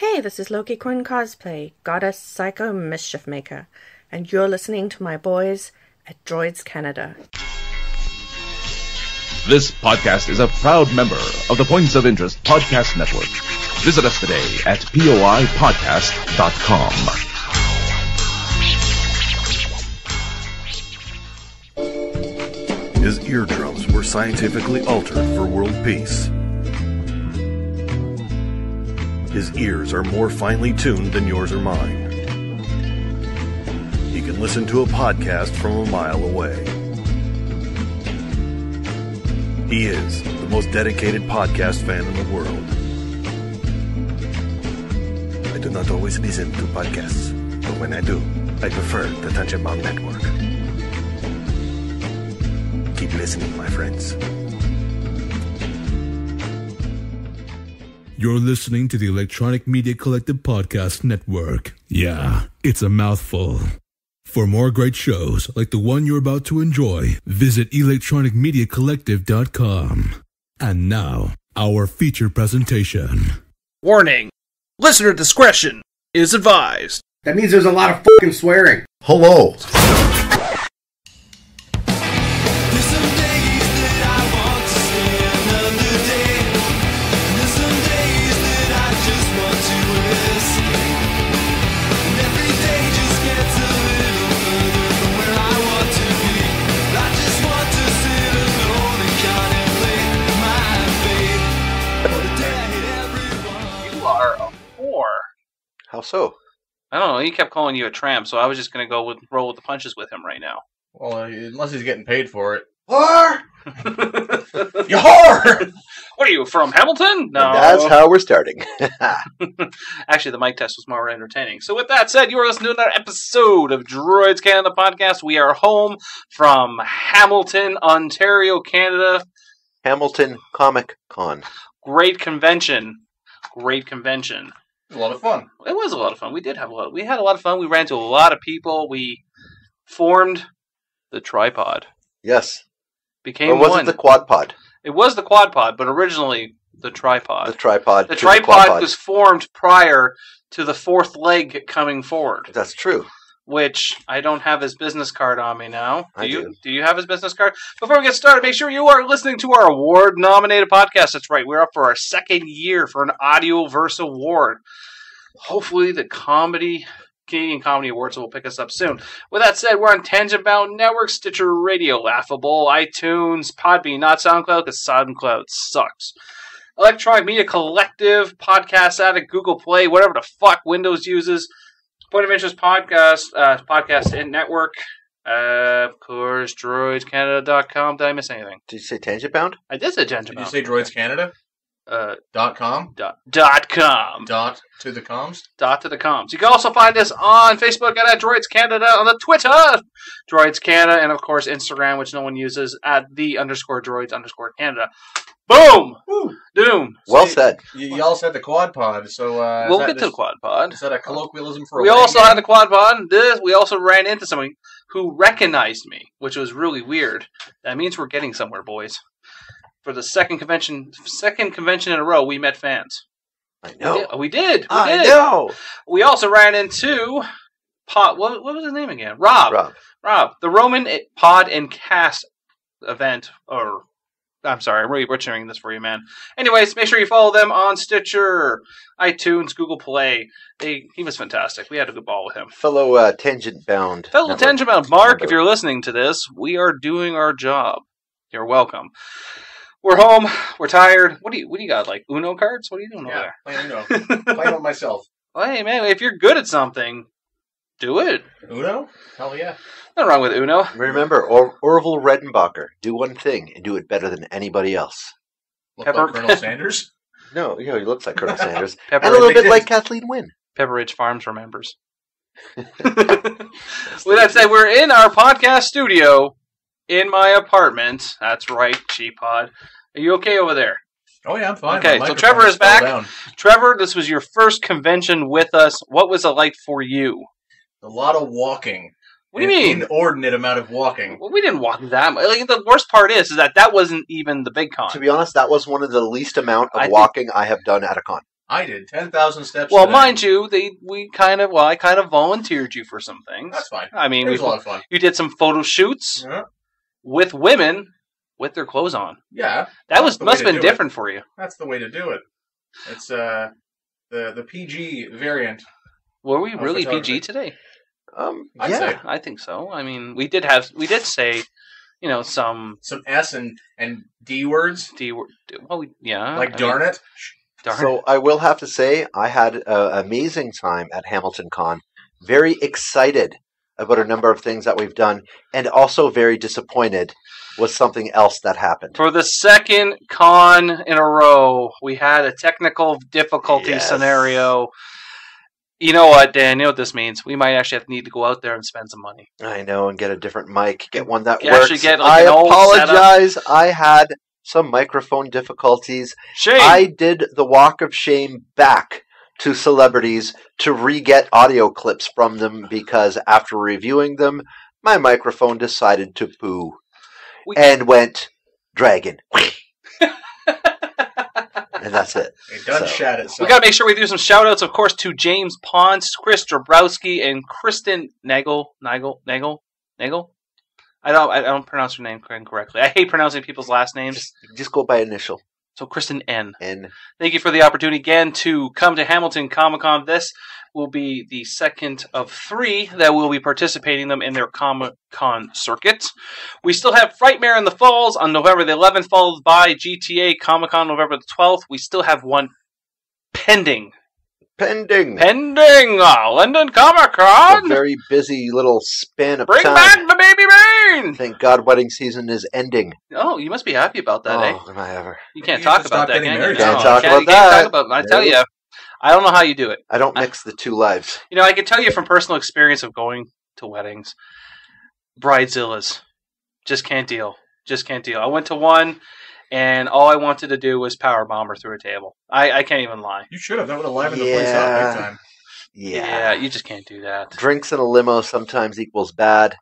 Hey, this is Loki Quinn Cosplay, Goddess Psycho Mischief Maker, and you're listening to my boys at Droids Canada. This podcast is a proud member of the Points of Interest Podcast Network. Visit us today at poipodcast.com. His eardrums were scientifically altered for world peace. His ears are more finely tuned than yours or mine. He can listen to a podcast from a mile away. He is the most dedicated podcast fan in the world. I do not always listen to podcasts, but when I do, I prefer the Tangent Bomb Network. Keep listening, my friends. You're listening to the Electronic Media Collective Podcast Network. Yeah, it's a mouthful. For more great shows like the one you're about to enjoy, visit electronicmediacollective.com. And now, our feature presentation. Warning. Listener discretion is advised. That means there's a lot of fucking swearing. Hello. How so? I don't know. He kept calling you a tramp, so I was just going to roll with the punches with him right now. Well, unless he's getting paid for it. Whore! You whore! What are you, from Hamilton? No. That's how we're starting. Actually, the mic test was more entertaining. So with that said, you are listening to another episode of Droids Canada Podcast. We are home from Hamilton, Ontario, Canada. Hamilton Comic Con. Great convention. Great convention. It was a lot of fun. It was a lot of fun. We had a lot of fun. We ran into a lot of people. We formed the tripod. Yes. Became or was one. it the QuadPod? It was the QuadPod, but originally the tripod. The tripod. The tripod was formed prior to the fourth leg coming forward. That's true. Which I don't have his business card on me now. I do. Do you have his business card? Before we get started, make sure you are listening to our award-nominated podcast. That's right. We're up for our second year for an Audioverse Award. Hopefully the Canadian Comedy Awards will pick us up soon. With that said, we're on Tangent Bound Network, Stitcher Radio, Laughable, iTunes, Podbean, not SoundCloud, because SoundCloud sucks. Electronic Media Collective, Podcast Addict, Google Play, whatever the fuck Windows uses. Point of Interest Podcast in Network. Of course, droidscanada.com. Did I miss anything? Did you say Tangent Bound? I did say Tangent Bound. Did you say Droids Canada? .com? .com. Dot to the comms? Dot to the comms. You can also find us on Facebook at Droids Canada, on the Twitter, Droids Canada, and of course Instagram, which no one uses, at _droids_Canada. Boom! Woo. Doom. Well said. You all said the QuadPod, so we'll get to the QuadPod. Is that a colloquialism for? We also had the QuadPod. We also ran into someone who recognized me, which was really weird. That means we're getting somewhere, boys. For the second convention in a row, we met fans. I know. We did. I know. We also ran into what was his name again? Rob. The Roman Pod and Cast event, or I'm sorry, I'm really butchering this for you, man. Anyways, make sure you follow them on Stitcher, iTunes, Google Play. He was fantastic. We had a good ball with him. Fellow Tangent Bound. Tangent Bound. Mark, if you're listening to this, we are doing our job. You're welcome. We're home. We're tired. What do you got? Like Uno cards? What are you doing over there? Playing Uno. Playing with myself. Well, hey, man, if you're good at something, do it. Uno? Hell yeah. Nothing wrong with Uno. Remember, Orville Redenbacher, do one thing and do it better than anybody else. Look like Colonel Sanders? No, he looks like Colonel Sanders. And a little bit like Kathleen Wynne. Pepper Ridge Farms remembers. With that said, we're in our podcast studio in my apartment. That's right, G-Pod. Are you okay over there? Oh, yeah, I'm fine. Okay, so Trevor is back. Trevor, this was your first convention with us. What was it like for you? A lot of walking. What do you mean? Inordinate amount of walking. Well, we didn't walk that much. Like, the worst part is that wasn't even the big con. To be honest, that was one of the least amount of walking I have done at a con. I did 10,000 steps. Well, today. mind you, I kind of volunteered you for some things. That's fine. I mean, It was a lot of fun. you did some photo shoots Yeah. with women with their clothes on. Yeah. That That's the way must to have been do it. different for you. That's the way to do it. It's the PG variant. Were we Oh, really photography. PG today? I'd Yeah. say. I think so. I mean, we did say, some Some S and D words. D word. Well, yeah. Like darn it. Darn. So I will have to say I had an amazing time at Hamilton Con. Very excited about a number of things that we've done, and also very disappointed with something else that happened. For the second con in a row, we had a technical difficulty Yes. scenario. You know what, Dan? You know what this means? We might actually have to need to go out there and spend some money. I know, and get a different mic, get one that You works. actually get, I an old apologize. I had some microphone difficulties. Shame. I did the walk of shame back to celebrities to re-get audio clips from them because after reviewing them, my microphone decided to poo and went dragon. And that's it. It done So, shat itself. We got to make sure we do some shout-outs, of course, to James Pons, Chris Dabrowski, and Kristen Nagel. I don't pronounce her name correctly. I hate pronouncing people's last names. Just go by initial. So Kristen N. And Thank you for the opportunity again to come to Hamilton Comic-Con. This will be the second of 3 that will be participating them in their Comic-Con circuit. We still have Frightmare in the Falls on November the 11th, followed by GTA Comic-Con November the 12th. We still have one pending. pending. London A Comic-Con! very busy little span of Bring time. back the baby brain! Thank God wedding season is ending. Oh, you must be happy about that, eh? Am I ever? You can't You talk have to about stop that, getting can you? married. Can't No, talk you about you can't that. talk about it. I tell Nope. you, I don't know how you do it. I don't mix the two lives. I can tell you from personal experience of going to weddings, bridezillas just can't deal. I went to one, and all I wanted to do was powerbomb her through a table. I can't even lie. You should have. That would have livened the place up big time. Yeah. You just can't do that. Drinks in a limo sometimes equals bad,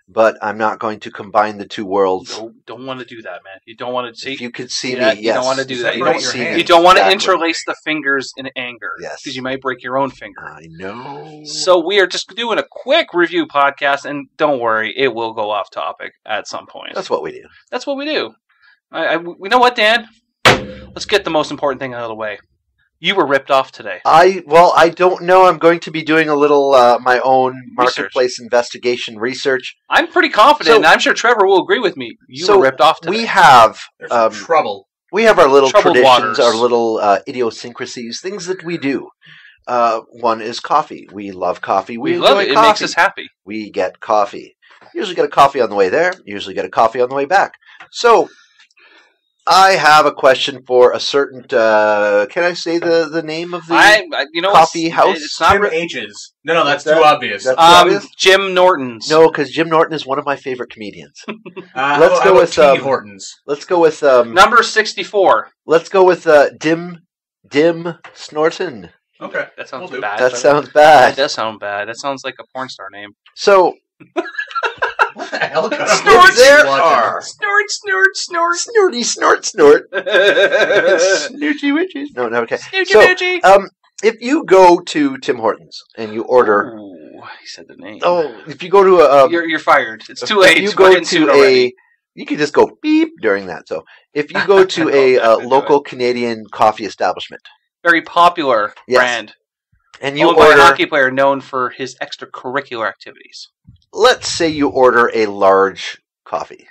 but I'm not going to combine the two worlds. No, don't want to do that, man. You don't want to see. If you could see Yeah, me, you yes. don't want to do that. You Separate don't your see hands. me. You don't want to Exactly. interlace the fingers in anger. Yes. Because you might break your own finger. I know. So we are just doing a quick review podcast, and don't worry, it will go off topic at some point. That's what we do. That's what we do. We know what, Dan? Let's get the most important thing out of the way. You were ripped off today. I don't know. I'm going to be doing a little my own marketplace investigation research. I'm pretty confident, So- and I'm sure Trevor will agree with me. You So were ripped off today. We have There's some trouble. we have our little Troubled traditions, waters. our little idiosyncrasies, things that we do. One is coffee. We love coffee. we enjoy love it. It coffee. makes us happy. We get coffee. Usually get a coffee on the way there. Usually get a coffee on the way back. So I have a question for a certain. Can I say the name of the coffee house? It's not Jim H's. No, that's What's too that? obvious. That's- obvious? Jim Norton's. No, because Jim Norton is one of my favorite comedians. Let's go with, Hortons. Let's go with Number 64. let's go with Dim Snorton. Okay. That sounds Will do. bad. That sounds That bad. does sound bad. That sounds like a porn star name. So What the hell? kind of Snort, movies there you watching? are Snort. snorty snort. Snoochie witches. No, okay. Snoochie So, if you go to Tim Hortons and you order, Ooh, he said the name. if you go to a, You're fired. It's too late. if you It's go fucking soon to already. you can just go beep during that. So, if you go to a Exactly. local Canadian coffee establishment Very popular Yes. brand. and you Owned by a order, hockey player known for his extracurricular activities. let's say you order a large coffee,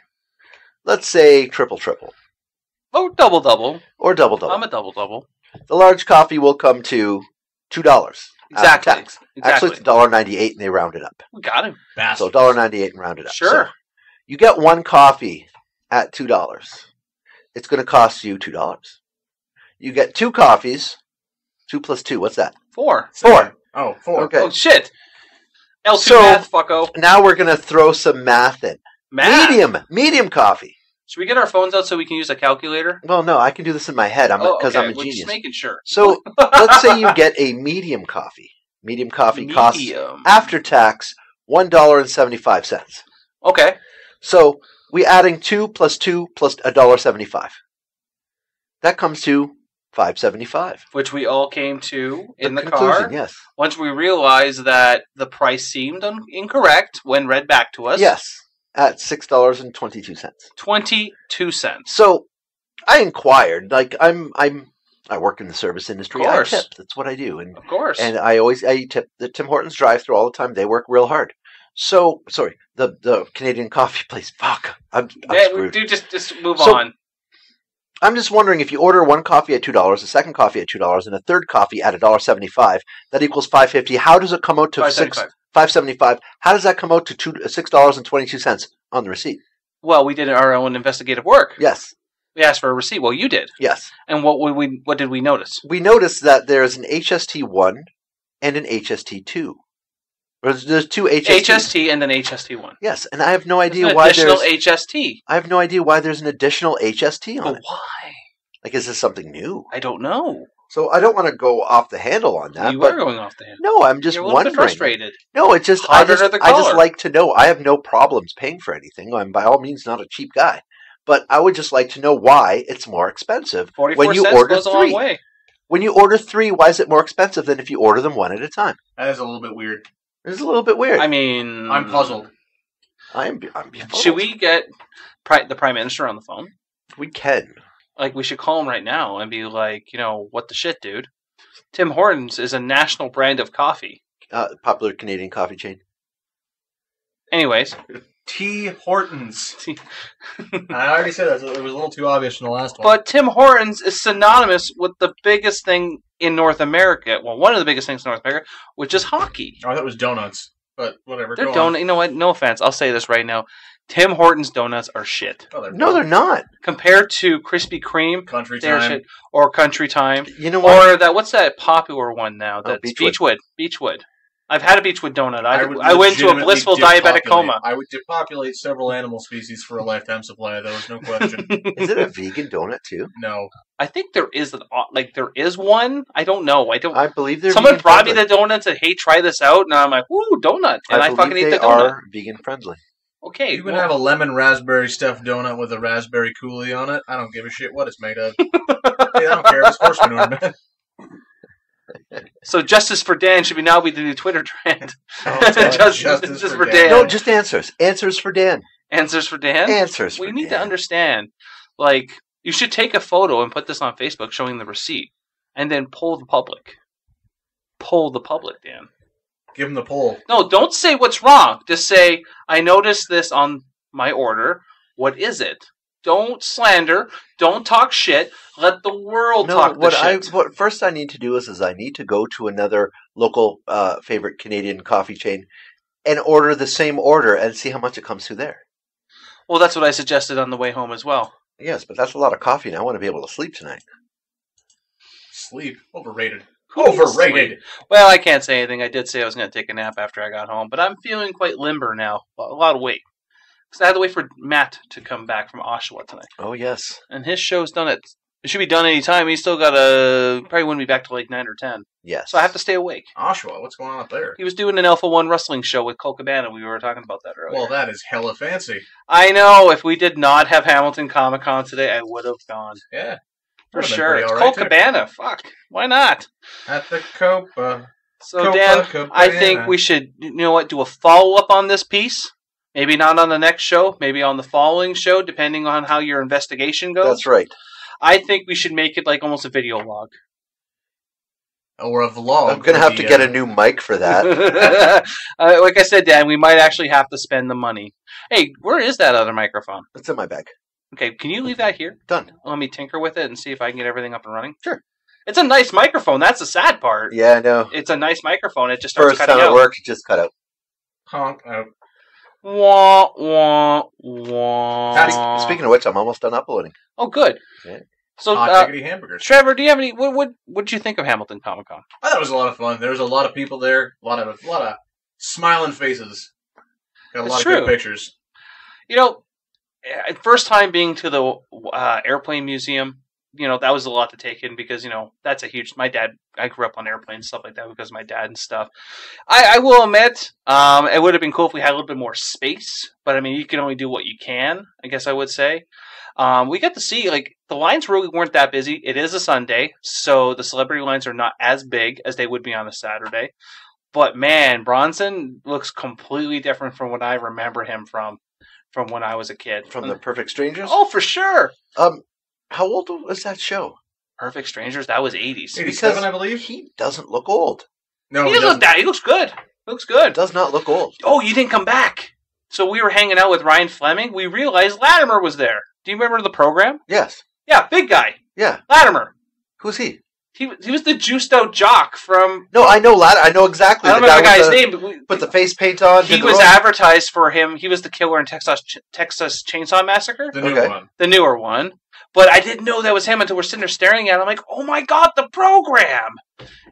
let's say triple Oh, double. or double. I'm a double. The large coffee will come to $2. Exactly. After tax. Actually, it's $1.98 and they round it up. We got him. Bastard. So $1.98 and round it up. Sure. So you get one coffee at $2. It's going to cost you $2. You get 2 coffees. 2 plus 2. What's that? 4. 4. Oh, 4. Okay. Oh, shit. L2 So- math, fucko. Now we're going to throw some math in. Math. Medium coffee. Should we get our phones out so we can use a calculator? Well, no, I can do this in my head because I'm a We're genius. just making sure. So let's say you get a medium coffee. Medium coffee costs Medium. after tax $1.75. Okay. So we adding 2 plus $1.75. That comes to $5.75. Which we all came to in the conclusion, car. Yes. Once we realized that the price seemed incorrect when read back to us. Yes. At $6.22. 22 cents. So I inquired. Like I work in the service industry. Of course. I tip. That's what I do. And Of course. And I tip the Tim Hortons drive-thru all the time. They work real hard. So sorry, the Canadian coffee place. Fuck, I'm screwed. Dude, just move on. I'm just wondering if you order one coffee at $2, a second coffee at $2, and a third coffee at $1.75, that equals $5.50. How does it come out to $5.75? How does that come out to $6.22 on the receipt? Well, we did our own investigative work. Yes. We asked for a receipt. Well, you did. Yes. And what did we notice? We noticed that there's an HST1 and an HST2. There's two HSTs. HST and then HST1. Yes, and I have no idea There's an why additional there's HST. I have no idea why there's an additional HST on But it. why? Like, is this something new? I don't know. So I don't want to go off the handle on that. You but are going off the handle. No, I'm just You're a little wondering. bit frustrated. No, it's just Hard under the I just collar. like to know. I have no problems paying for anything. I'm by all means not a cheap guy, but I would just like to know why it's more expensive 44 when you cents order goes a long three. way. When you order three, why is it more expensive than if you order them one at a time? That is a little bit weird. It's a little bit weird. I mean, I'm puzzled. I'm befuddled. should we get the Prime Minister on the phone? We can. Like, we should call him right now and be like, what the shit, dude? Tim Hortons is a national brand of coffee. Popular Canadian coffee chain. Anyways. T. Hortons. I already said that. It was a little too obvious in the last one. But Tim Hortons is synonymous with the biggest thing in North America. Well, one of the biggest things in North America, which is hockey. I thought it was donuts. But whatever. They're go on. You know what? No offense. I'll say this right now. Tim Hortons donuts are shit. Oh, No, they're not. Compared to Krispy Kreme, Country they're Time. shit. Or Country Time. You know what? Or what's that popular one now? That's Beechwood. Beechwood. I've had a Beechwood donut. would I went to a legitimately blissful depopulate- diabetic coma. I would depopulate several animal species for a lifetime supply of those, no question. Is it a vegan donut too? No. I think there is there is one. I don't know. I believe they're Someone vegan brought me friendly. the donuts and hey, try this out, and I'm like, woo, donut, and I fucking eat the they donut. are vegan friendly. Okay, You can have a lemon raspberry stuffed donut with a raspberry coulis on it. I don't give a shit what it's made of. Hey, I don't care. It's horse manure, man. So justice for Dan should now be the new Twitter trend. Oh, Justice for Dan. No, just answers. Answers for Dan. Answers for Dan. Answers for We need Dan. to understand. Like, you should take a photo and put this on Facebook showing the receipt, and then poll the public. Poll the public, Dan. Give him the poll. No, don't say what's wrong. Just say, I noticed this on my order. What is it? Don't slander. Don't talk shit. Let the world talk the shit. What first I need to do is I need to go to another local favorite Canadian coffee chain and order the same order and see how much it comes to there. Well, that's what I suggested on the way home as well. Yes, but that's a lot of coffee, and I want to be able to sleep tonight. Sleep. Overrated. Who needs Overrated. sleep? Well, I can't say anything. I did say I was going to take a nap after I got home, but I'm feeling quite limber now. A lot of weight. Because I had to wait for Matt to come back from Oshawa tonight. Oh, yes. And his show's done it should be done any time. He's still got probably wouldn't be back till like 9 or 10. Yes. So I have to stay awake. Oshawa, what's going on up there? He was doing an Alpha 1 wrestling show with Cole Cabana. We were talking about that earlier. Well, that is hella fancy. I know. If we did not have Hamilton Comic Con today, I would have gone. Yeah. For Would've been sure. pretty It's all Cole right, too. Cabana. Fuck. Why not? At the Copa. So, Copa Dan, Cabana. I think we should, do a follow-up on this piece. Maybe not on the next show. Maybe on the following show, depending on how your investigation goes. That's right. I think we should make it like almost a video log. Or a vlog. I'm going to have to get a new mic for that. Like I said, Dan, we might actually have to spend the money. Hey, where is that other microphone? It's in my bag. Okay, can you leave that here? Done. Let me tinker with it and see if I can get everything up and running. Sure. It's a nice microphone. That's the sad part. Yeah, I know. It's a nice microphone. It just starts First cutting time out. it worked, it just cut out. Honk out. Wah, wah, wah. Speaking of which, I'm almost done uploading. Oh, good. Yeah. So, Hot diggity hamburgers. Trevor, do you have any? What did you think of Hamilton Comic Con? I thought it was a lot of fun. There was a lot of people there. A lot of smiling faces. Got a It's lot true. of good pictures. First time being to the airplane museum, that was a lot to take in because, that's a huge... My dad, I grew up on airplanes and stuff like that because of my dad and stuff. I will admit, it would have been cool if we had a little bit more space, but, you can only do what you can, I guess I would say. We got to see, like, the lines really weren't that busy. It is a Sunday, so the celebrity lines are not as big as they would be on a Saturday. But, man, Bronson looks completely different from what I remember him from when I was a kid. From The Perfect Strangers? Oh, for sure. How old was that show? Perfect Strangers, that was 80s. 87, I believe. He doesn't look old. No, He doesn't look that. He looks good. Looks good. Does not look old. Oh, you didn't come back. So we were hanging out with Ryan Fleming. We realized Latimer was there. Do you remember the program? Yes. Yeah, big guy. Yeah. Latimer. Who's he? He was the juiced out jock from... No, I know I know exactly. I don't remember the guy's name. But put the face paint on. He was advertised for him. He was the killer in Texas Chainsaw Massacre. The new one. The newer one. But I didn't know that was him until we're sitting there staring at it. I'm like, oh my god, the program!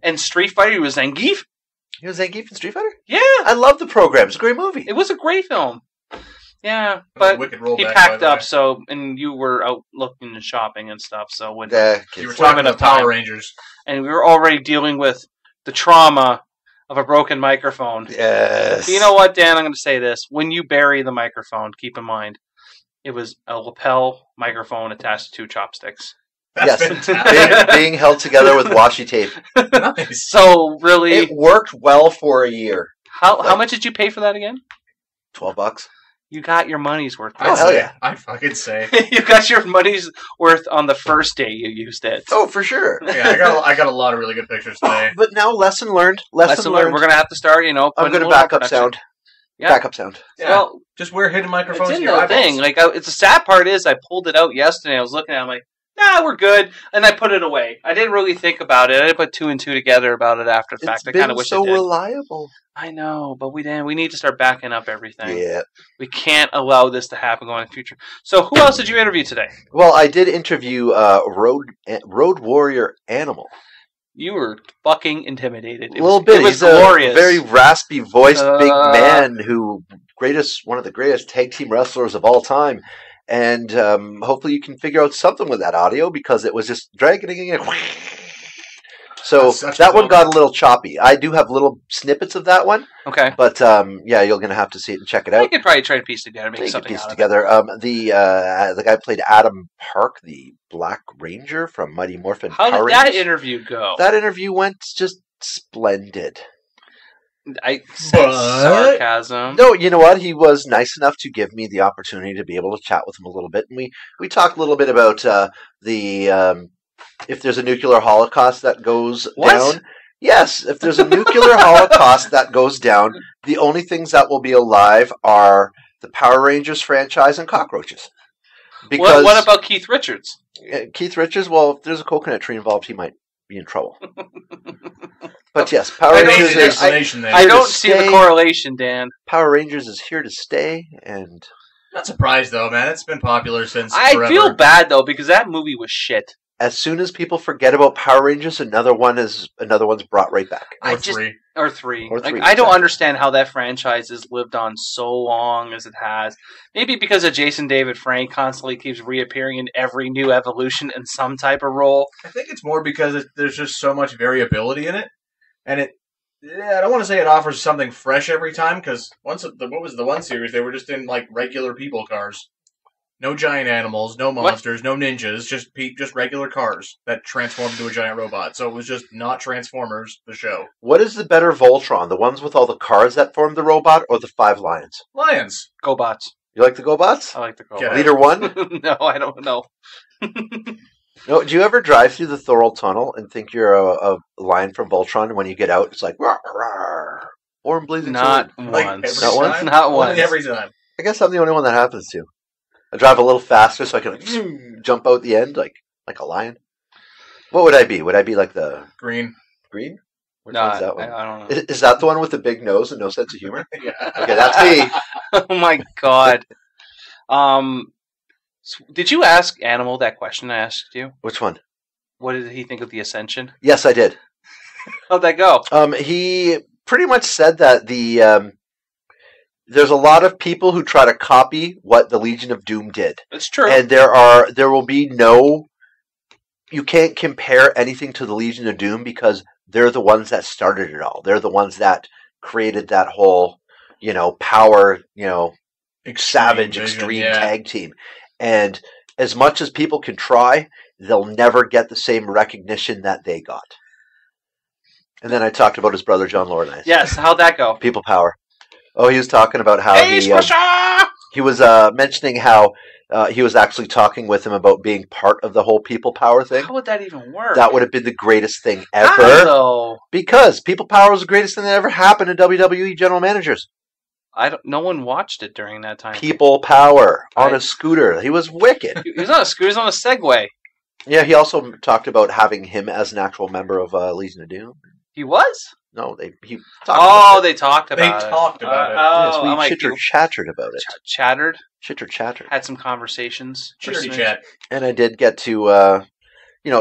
And Street Fighter, he was Zangief. He was Zangief in Street Fighter? Yeah. I love the program. It's a great movie. It was a great film. Yeah, but he rollback, packed up, so, and you were out looking and shopping and stuff, so when you were talking about Power Rangers. And we were already dealing with the trauma of a broken microphone. Yes. But you know what, Dan? I'm going to say this. When you bury the microphone, keep in mind, it was a lapel microphone attached to 2 chopsticks. That's fantastic. being held together with washi tape. Nice. So, really... It worked well for a year. How much did you pay for that again? $12. You got your money's worth. Oh, hell yeah. I fucking say. You got your money's worth on the first day you used it. Oh, for sure. Yeah, I got a lot of really good pictures today. But now, lesson learned. Lesson learned. We're going to have to start, I'm going to back up sound. Yeah. Backup sound. Yeah. Well, just wear hidden microphones it's in in your the eyeballs. thing. Like, it's the sad part is I pulled it out yesterday. I was looking at it. I'm like, nah, we're good. And I put it away. I didn't really think about it. I didn't put 2 and 2 together about it after the fact. I kind of wish so I did. reliable. I know, but we need to start backing up everything. Yeah. We can't allow this to happen going in the future. So who else did you interview today? Well, I did interview Road Warrior Animal. You were fucking intimidated. A little bit. It was He's glorious. a very raspy voiced big man one of the greatest tag team wrestlers of all time. And hopefully you can figure out something with that audio because it was just dragging. So that one got a little choppy. I do have little snippets of that one. Okay. But yeah, you're going to have to see it and check it out. I could probably try to piece together, make something piece out together. of it. The guy played Adam Park, the Black Ranger from Mighty Morphin How Power did that Rangers. interview go? That interview went just splendid. I sense sarcasm. No, you know what? He was nice enough to give me the opportunity to be able to chat with him a little bit. And we talked a little bit about if there's a nuclear holocaust that goes down. Yes, if there's a nuclear holocaust that goes down, the only things that will be alive are the Power Rangers franchise and cockroaches. Because What about Keith Richards? Keith Richards, well, if there's a coconut tree involved, he might be in trouble. But yes, Power Rangers is... I don't see the correlation, Dan. Power Rangers is here to stay, and... Not surprised, though, man. It's been popular since I forever. feel bad, though, because that movie was shit. As soon as people forget about Power Rangers, another one's brought right back. Or three. Or three, I don't understand how that franchise has lived on so long as it has. Maybe because of Jason David Frank constantly keeps reappearing in every new evolution in some type of role. I think it's more because there's just so much variability in it. And I don't want to say it offers something fresh every time, because what was the one series? They were just in, like, regular people cars. No giant animals, no monsters, no ninjas, just regular cars that transformed into a giant robot. So it was just not Transformers, the show. What is the better Voltron? The ones with all the cars that form the robot, or the 5 lions? Lions. GoBots. You like the GoBots? I like the GoBots. Leader 1? No, I don't know. No, do you ever drive through the Thorol Tunnel and think you're a lion from Voltron, and when you get out, it's like, rawr, rawr, or bleeding Not sword? once. Not once? Not once. Every time. I guess I'm the only one that happens to. I drive a little faster so I can jump out the end like a lion. What would I be? Would I be like the... Green? Green? Which No, one's that one? I don't know. Is that the one with the big nose and no sense of humor? Yeah. Okay, that's me. Oh my god. Did you ask Animal that question I asked you? Which one? What did he think of the Ascension? Yes, I did. How'd that go? He pretty much said that there's a lot of people who try to copy what the Legion of Doom did. It's true. And there will be you can't compare anything to the Legion of Doom because they're the ones that started it all. They're the ones that created that whole, power, Extreme savage, vision, extreme yeah. tag team. And as much as people can try, they'll never get the same recognition that they got. And then I talked about his brother John Laurinaitis. Yes, how'd that go? People power. Oh, he was talking about how he was mentioning how he was actually talking with him about being part of the whole people power thing. How would that even work? That would have been the greatest thing ever. How, though? Because people power was the greatest thing that ever happened to WWE general managers. No one watched it during that time. People power on a scooter. He was wicked. He was on a scooter. He was on a Segway. Yeah, he also talked about having him as an actual member of Legion of Doom. He was? No, they talked about it. They talked about it. They talked about it. Yes, we chitter-chattered about it. Chattered? Chitter-chattered. Had some conversations. Chitty-chat. And I did get to,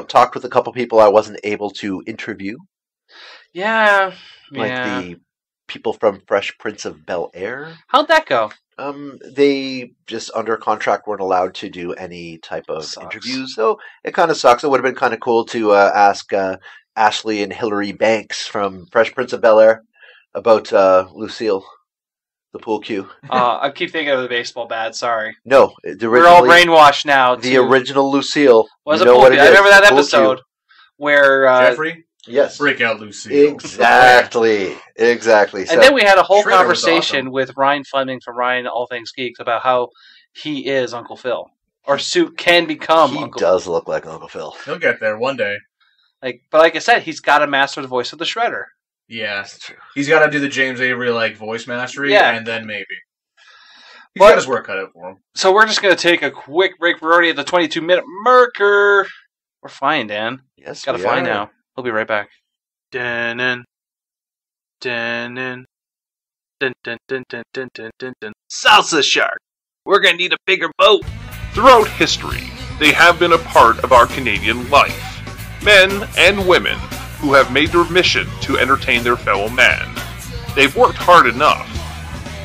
talk with a couple people I wasn't able to interview. Yeah. Like the people from Fresh Prince of Bel-Air. How'd that go? They just under contract weren't allowed to do any type of interviews, so it kind of sucks. It would have been kind of cool to ask Ashley and Hillary Banks from Fresh Prince of Bel-Air about Lucille, the pool cue. I keep thinking of the baseball bat. Sorry. No, we're all brainwashed now. The original Lucille. Was a pool cue. I remember that episode where Jeffrey. Yes. Break out Lucille. Exactly. Exactly. And then we had a whole conversation with Ryan Fleming from Ryan All Things Geeks about how he is Uncle Phil. Or Suit can become Uncle Phil. He does look like Uncle Phil. He'll get there one day. But like I said, he's got to master the voice of the Shredder. Yeah, that's true. He's got to do the James Avery voice mastery, and then maybe. He's got his work cut out for him. So we're just going to take a quick break. We're already at the 22-minute marker. We're fine, Dan. Yes, gotta fly now. We'll be right back. Salsa Shark. We're gonna need a bigger boat. Throughout history, they have been a part of our Canadian life. Men and women who have made their mission to entertain their fellow man. They've worked hard enough.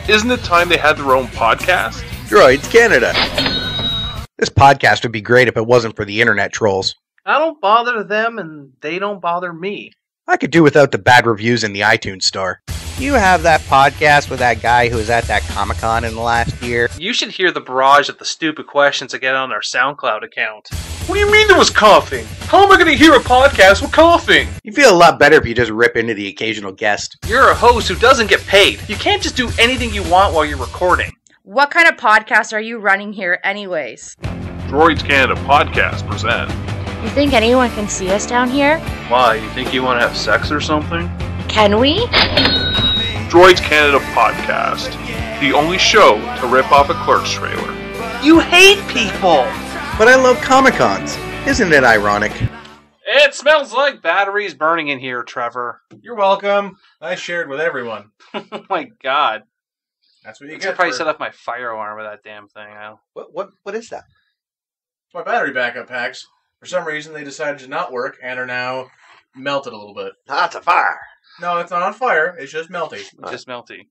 Isn't it time they had their own podcast? Droids Canada. This podcast would be great if it wasn't for the internet trolls. I don't bother them, and they don't bother me. I could do without the bad reviews in the iTunes store. You have that podcast with that guy who was at that Comic-Con in the last year? You should hear the barrage of the stupid questions that get on our SoundCloud account. What do you mean there was coughing? How am I going to hear a podcast with coughing? You feel a lot better if you just rip into the occasional guest. You're a host who doesn't get paid. You can't just do anything you want while you're recording. What kind of podcast are you running here anyways? Droids Canada Podcast present. You think anyone can see us down here? Why, you think you want to have sex or something? Can we? Droids Canada Podcast. The only show to rip off a Clerks trailer. You hate people! But I love Comic-Cons. Isn't it ironic? It smells like batteries burning in here, Trevor. You're welcome. I shared with everyone. Oh my god. That's what you I get. probably set up my fire alarm with that damn thing. What is that? It's my battery backup packs. For some reason, they decided to not work and are now melted a little bit. That's a fire. No, it's not on fire. It's just melty. It's just melty.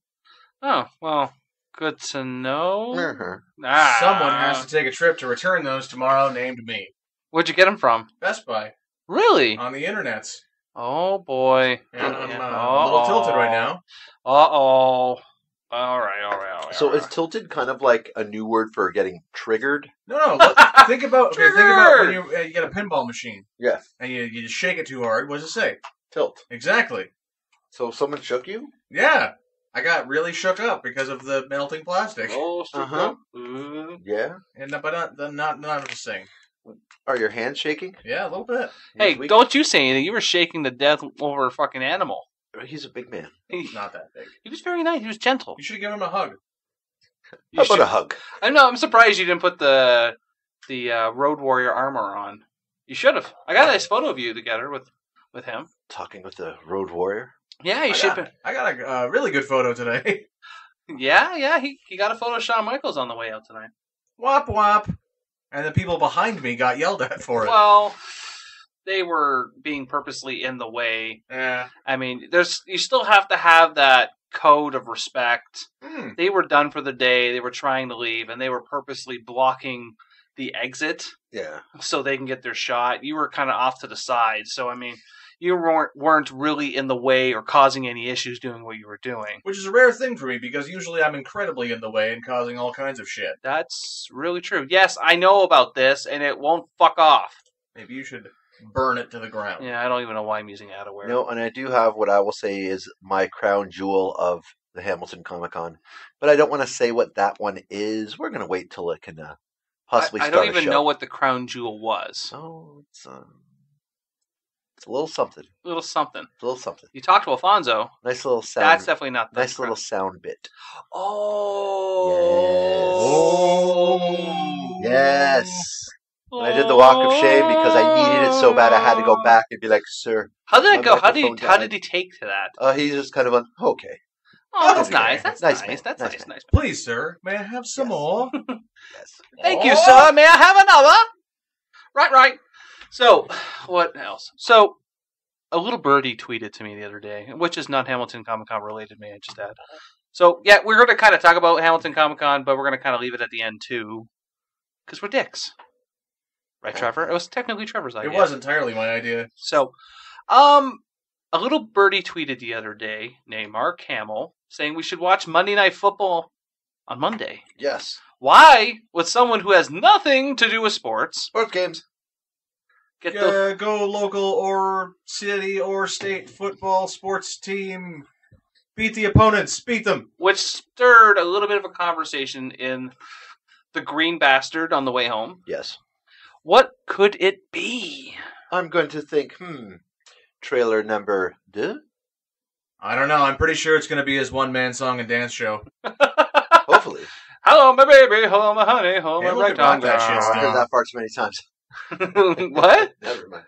Oh, well, good to know. Someone has to take a trip to return those tomorrow named me. Where'd you get them from? Best Buy. Really? On the internets. Oh, boy. And I'm a little tilted right now. Uh-oh. All right. So is tilted kind of like a new word for getting triggered? No. Think about when you get a pinball machine. Yeah. And you just shake it too hard. What does it say? Tilt. Exactly. So someone shook you? Yeah. I got really shook up because of the melting plastic. Oh, yeah. But not the same. Are your hands shaking? Yeah, a little bit. Hey, don't you say anything. You were shaking to death over a fucking animal. He's a big man. He's not that big. He was very nice. He was gentle. You should give him a hug. How about a hug? I know. I'm surprised you didn't put the Road Warrior armor on. You should have. I got a nice photo of you together with him. Talking with the Road Warrior? Yeah, you should. I got a really good photo today. Yeah. He got a photo of Shawn Michaels on the way out tonight. Wop wop. And the people behind me got yelled at for it. Well, they were being purposely in the way. Yeah. I mean, you still have to have that code of respect. They were done for the day. They were trying to leave, and they were purposely blocking the exit. Yeah. So they can get their shot. You were kind of off to the side. So, I mean, you weren't really in the way or causing any issues doing what you were doing. Which is a rare thing for me, because usually I'm incredibly in the way and causing all kinds of shit. That's really true. Yes, I know about this, and it won't fuck off. Maybe you should burn it to the ground. Yeah, I don't even know why I'm using Adaware. No, and I do have what I will say is my crown jewel of the Hamilton Comic-Con. But I don't want to say what that one is. We're going to wait till it can possibly start I don't even a show. know what the crown jewel was. Oh, it's a little something. A little something. It's a little something. You talked to Alfonso. Nice little sound. That's definitely not the nice crown. little sound bit. Oh. Yes. And I did the walk of shame because I needed it so bad I had to go back and be like, sir. How did it my go? How microphone did died." he take to that? He just kind of went, okay. Oh, that's Okay. nice. That's Nice, nice. man. That's Nice, nice. man. Nice. Please, sir, may I have some more? Yes. Thank you, sir. May I have another? Right. So, what else? So, a little birdie tweeted to me the other day, which is not Hamilton Comic-Con related, may I just add. So, yeah, we're going to kind of talk about Hamilton Comic-Con, but we're going to kind of leave it at the end, too, because we're dicks. Right, Trevor? It was technically Trevor's idea. It was entirely my idea. So, a little birdie tweeted the other day, named Mark Hamill, saying we should watch Monday Night Football on Monday. Yes. Why, with someone who has nothing to do with sports, Sports games. Go local or city or state football sports team. Beat the opponents. Beat them. which stirred a little bit of a conversation in the Green Bastard on the way home. Yes. What could it be? I'm going to think, trailer number 2? I don't know. I'm pretty sure it's going to be his one-man song and dance show. Hopefully. Hello, my baby. Hello, my honey. Hello, Yeah, my we could rock that shit I've still. heard that far too many times. What? Never mind.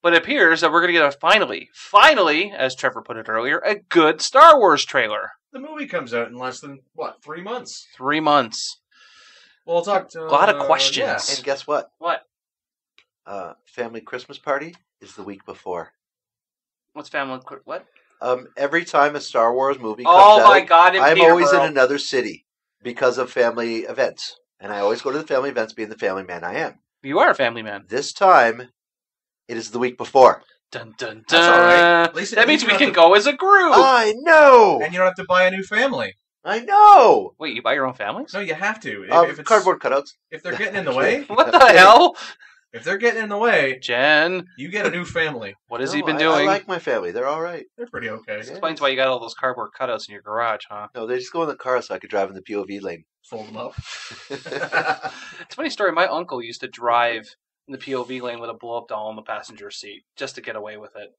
But it appears that we're going to get a finally, as Trevor put it earlier, a good Star Wars trailer. The movie comes out in less than, 3 months? 3 months. Well, we'll talk to... A lot of questions. yeah. And guess what? What? Family Christmas Party is the week before. What's family? What? Every time a Star Wars movie comes Oh out, my God! In I'm always in Peterborough. another city because of family events. And I always go to the family events being the family man I am. You are a family man. This time, it is the week before. Dun dun dun. That's all right. At least That means you we don't can have go as a group. I know! And you don't have to buy a new family. I know! Wait, you buy your own families? No, you have to. If it's, Cardboard cutouts. If they're getting in the way, What the hell? if they're getting in the way, Jen, you get a new family. what has No, he been I doing? like my family. They're all right. They're pretty okay. Yeah. Explains why you got all those cardboard cutouts in your garage, huh? No, they just go in the car so I could drive in the POV lane. Fold them up. It's a funny story. My uncle used to drive in the POV lane with a blow-up doll in the passenger seat just to get away with it.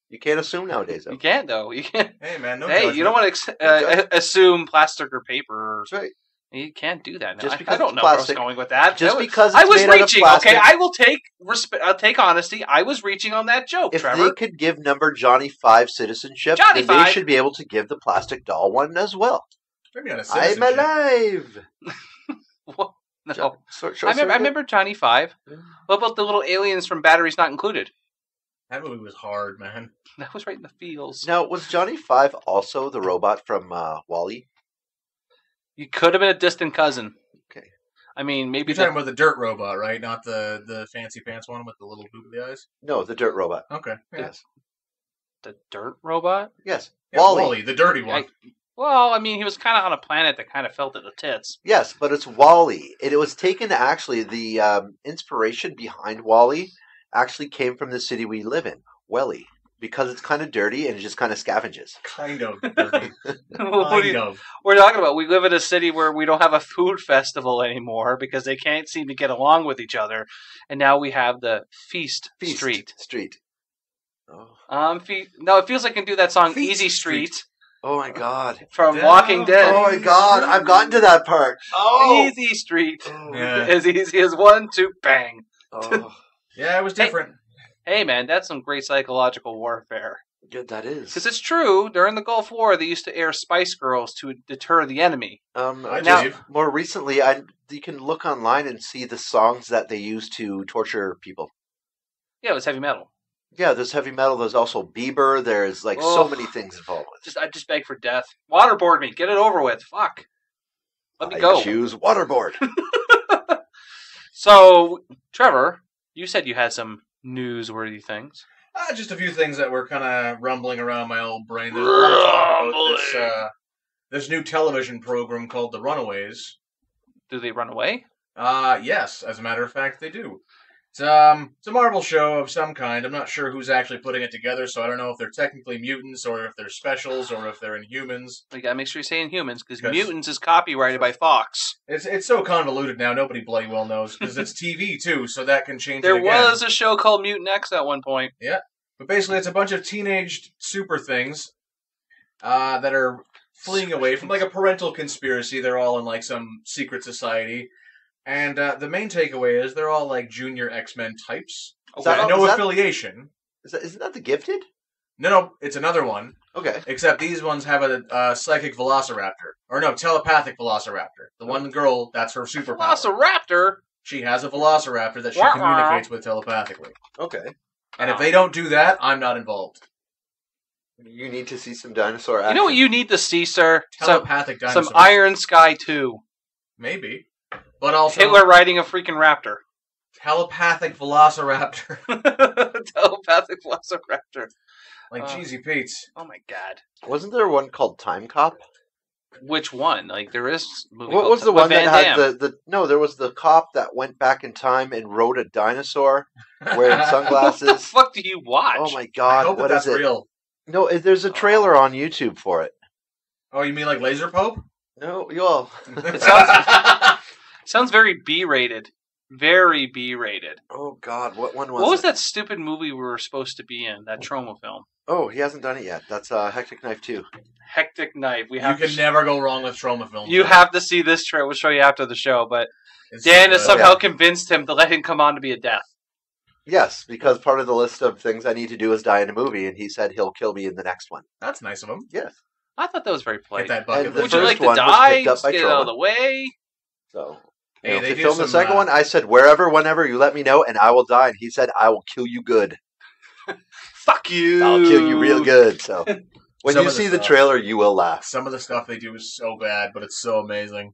You can't assume nowadays, though. You can't, though. You can't. Hey, man, no Hey, judgment. you don't want to assume plastic or paper. That's right. You can't do that. Now. Just I because don't it's know where I was plastic. going with that. Just That was- because I it's was made out of reaching. plastic. Okay, I will take I'll take honesty. I was reaching on that joke, If Trevor. they could give number Johnny 5 citizenship, Johnny then 5. they should be able to give the plastic doll one as well. Maybe not a I'm citizenship. alive! What? No. Short I circuit? remember Johnny 5. What about the little aliens from Batteries Not Included? That movie was hard, man. That was right in the feels. Now, was Johnny 5 also the robot from Wall-E? You could have been a distant cousin. Okay. I mean, maybe You're talking about the dirt robot, right? Not the fancy pants one with the little googly eyes? No, the dirt robot. Okay. Yeah. Yes. the dirt robot. Yes. Yeah, Wall-E. Wall-E, the dirty one. Well, I mean, he was kind of on a planet that kind of felt at the tits. Yes, but it's Wall-E. It was taken, actually, the inspiration behind Wall-E actually came from the city we live in, Welly, because it's kind of dirty and it just kind of scavenges. Kind of dirty. What do kind you- of. We're talking about. We live in a city where we don't have a food festival anymore because they can't seem to get along with each other, and now we have the Feast Street. Oh. No, it feels like I can do that song Feast "Easy Street" Oh my God. from Down. Walking Dead. Oh my God. I've gotten to that part. Oh. Easy Street, Yeah. as easy as 1, 2, bang. Oh. Yeah, it was different. Hey man, that's some great psychological warfare. Yeah, that is. Because it's true, during the Gulf War, they used to air Spice Girls to deter the enemy. I now- believe. More recently, you can look online and see the songs that they use to torture people. Yeah, it was heavy metal. Yeah, there's heavy metal. There's also Bieber. There's so Oh. many things involved with it. I just beg for death. Waterboard me. Get it over with. Fuck. Let me I go. choose waterboard. So, Trevor, you said you had some newsworthy things? Just a few things that were kind of rumbling around my old brain. There's talk about this new television program called The Runaways. Do they run away? Yes, as a matter of fact, they do. It's a Marvel show of some kind. I'm not sure who's actually putting it together, so I don't know if they're technically mutants or if they're specials or if they're Inhumans. You gotta make sure you say Inhumans, because Mutants is copyrighted by Fox. It's so convoluted now, nobody bloody well knows, because it's TV too, so that can change There it again. was a show called Mutant X at one point. Yeah, but basically it's a bunch of teenage super things that are fleeing away from like a parental conspiracy. They're all in like some secret society. And the main takeaway is they're all like junior X-Men types. No affiliation. Isn't that The Gifted? No, it's another one. Okay. Except these ones have a psychic velociraptor. Or no, telepathic velociraptor. The one girl, that's her superpower. Velociraptor? She has a velociraptor that she communicates with telepathically. Okay. And if they don't do that, I'm not involved. You need to see some dinosaur action. You know what you need to see, sir? Telepathic dinosaurs. Some Iron Sky 2. Maybe. But also Hitler riding a freaking raptor. Telepathic velociraptor. Telepathic velociraptor. Like Cheesy Pete's. Oh my god. Wasn't there one called Time Cop? Which one? Like there is a movie What called was the one that Van had the no, there was the cop that went back in time and rode a dinosaur wearing sunglasses. What the fuck do you watch? Oh my god, I hope what that's is it? real. No, there's a trailer on YouTube for it. Oh, you mean like Laser Pope? No, y'all. It sounds very B-rated. Very B-rated. Oh god, what one was What was it? that stupid movie we were supposed to be in? That trauma film. Oh, he hasn't done it yet. That's Hectic Knife 2. Hectic Knife. You can never go wrong with trauma films. You have to see this trailer. We'll show you after the show, but Dan has somehow convinced him to let him come on to be a death. Yes, because part of the list of things I need to do is die in a movie, and he said he'll kill me in the next one. That's nice of him. Yes. I thought that was very polite. Get that bucket the Would you like first to one was die? picked up Just by get it out trauma. of the way. So, Hey, if they they do film the some, second one, I said, wherever, whenever, you let me know, and I will die. And he said, I will kill you good. Fuck you. I'll kill you real good. So, when Some you of the see the stuff. trailer, you will laugh. Some of the stuff they do is so bad, but it's so amazing.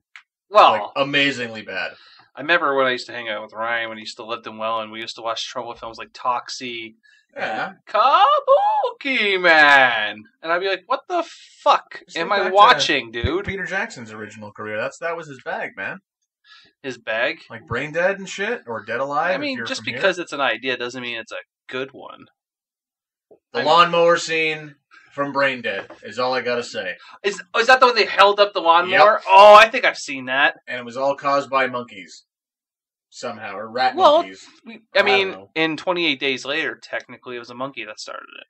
Well, Like, amazingly bad. I remember when I used to hang out with Ryan when he still lived in Welland. We used to watch trauma films like Toxie Yeah. and Kabuki Man. And I'd be like, what the fuck Just am think I back to watching, dude? Peter Jackson's original career. That was his bag, man. His bag? Like Brain Dead and shit, or Dead Alive. I if mean, you're just from because it's an idea doesn't mean it's a good one. here. The lawnmower scene from Brain Dead is all I gotta say. Is that the one they held up the lawnmower? Yep. Oh, I think I've seen that. And it was all caused by monkeys. Somehow, or rat Well, monkeys. I don't mean, know. in 28 Days Later, technically it was a monkey that started it.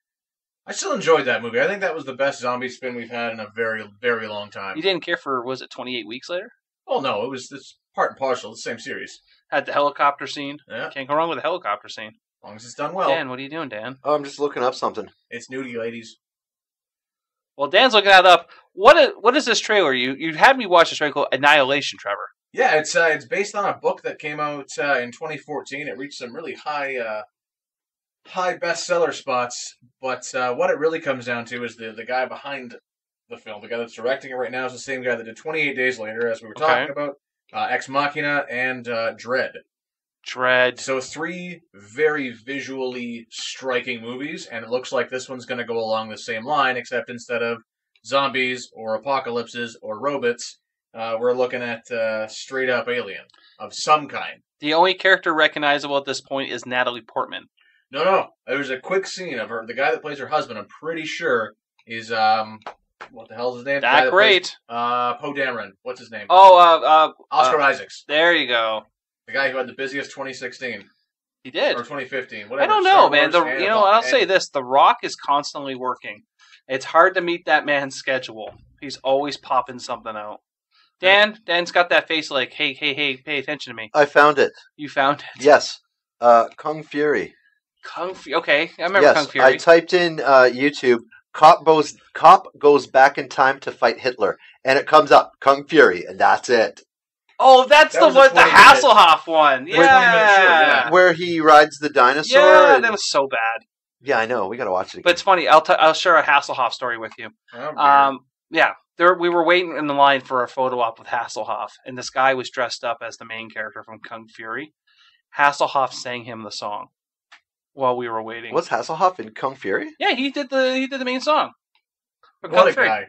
I still enjoyed that movie. I think that was the best zombie spin we've had in a very, very long time. You didn't care for, was it 28 Weeks Later? Oh no, it's part and parcel. It's the same series. Had the helicopter scene. Yeah. Can't go wrong with a helicopter scene. As long as it's done well. Dan, what are you doing, Dan? Oh, I'm just looking up something. It's nudie, ladies. Well, Dan's looking that up. What is this trailer? You had me watch this trailer called Annihilation, Trevor. Yeah, it's based on a book that came out in 2014. It reached some really high bestseller spots. But what it really comes down to is the guy behind the film, the guy that's directing it right now, is the same guy that did 28 Days Later, as we were talking about, Ex Machina, and Dread. Dread. So 3 very visually striking movies, and it looks like this one's going to go along the same line, except instead of zombies or apocalypses or robots, we're looking at straight up alien of some kind. The only character recognizable at this point is Natalie Portman. No. There's a quick scene of her. The guy that plays her husband, I'm pretty sure, is what the hell's his name? That great. Poe Dameron. What's his name? Oscar Isaacs. There you go. The guy who had the busiest 2016. He did. Or 2015. Whatever. I don't know, man. I'll say this: The Rock is constantly working. It's hard to meet that man's schedule. He's always popping something out. Dan's got that face like, hey, pay attention to me. I found it. You found it? Yes. Kung Fury. Okay, I remember Kung Fury. I typed in YouTube, cop goes back in time to fight Hitler, and it comes up, Kung Fury, and that's it. Oh, that's the one, the Hasselhoff one. Yeah. Where he rides the dinosaur. Yeah, that was so bad. Yeah, I know. We got to watch it again. But it's funny. I'll share a Hasselhoff story with you. Yeah. We were waiting in the line for a photo op with Hasselhoff, and this guy was dressed up as the main character from Kung Fury. Hasselhoff sang him the song. while we were waiting. Was Hasselhoff in Kung Fury? Yeah, he did the main song. For What Kung a Fury. guy.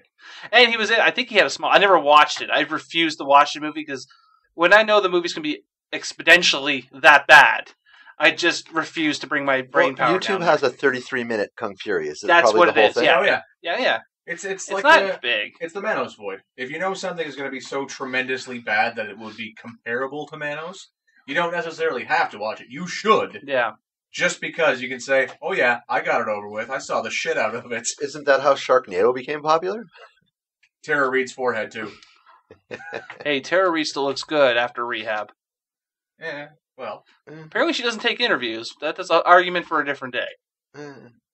And he was in. I think he had a small. I never watched it. I refused to watch the movie because when I know the movie's gonna be exponentially that bad, I just refuse to bring my brain power YouTube down. has a 33-minute Kung Fury. Is it That's probably what the it whole is. thing? Yeah, Oh, yeah. yeah. It's It's like not big. It's the Manos void. If you know something is going to be so tremendously bad that it would be comparable to Manos, you don't necessarily have to watch it. You should. Yeah. Just because you can say, oh yeah, I got it over with. I saw the shit out of it. Isn't that how Sharknado became popular? Tara Reid's forehead, too. Hey, Tara Reid still looks good after rehab. Yeah, well. Apparently she doesn't take interviews. That's an argument for a different day.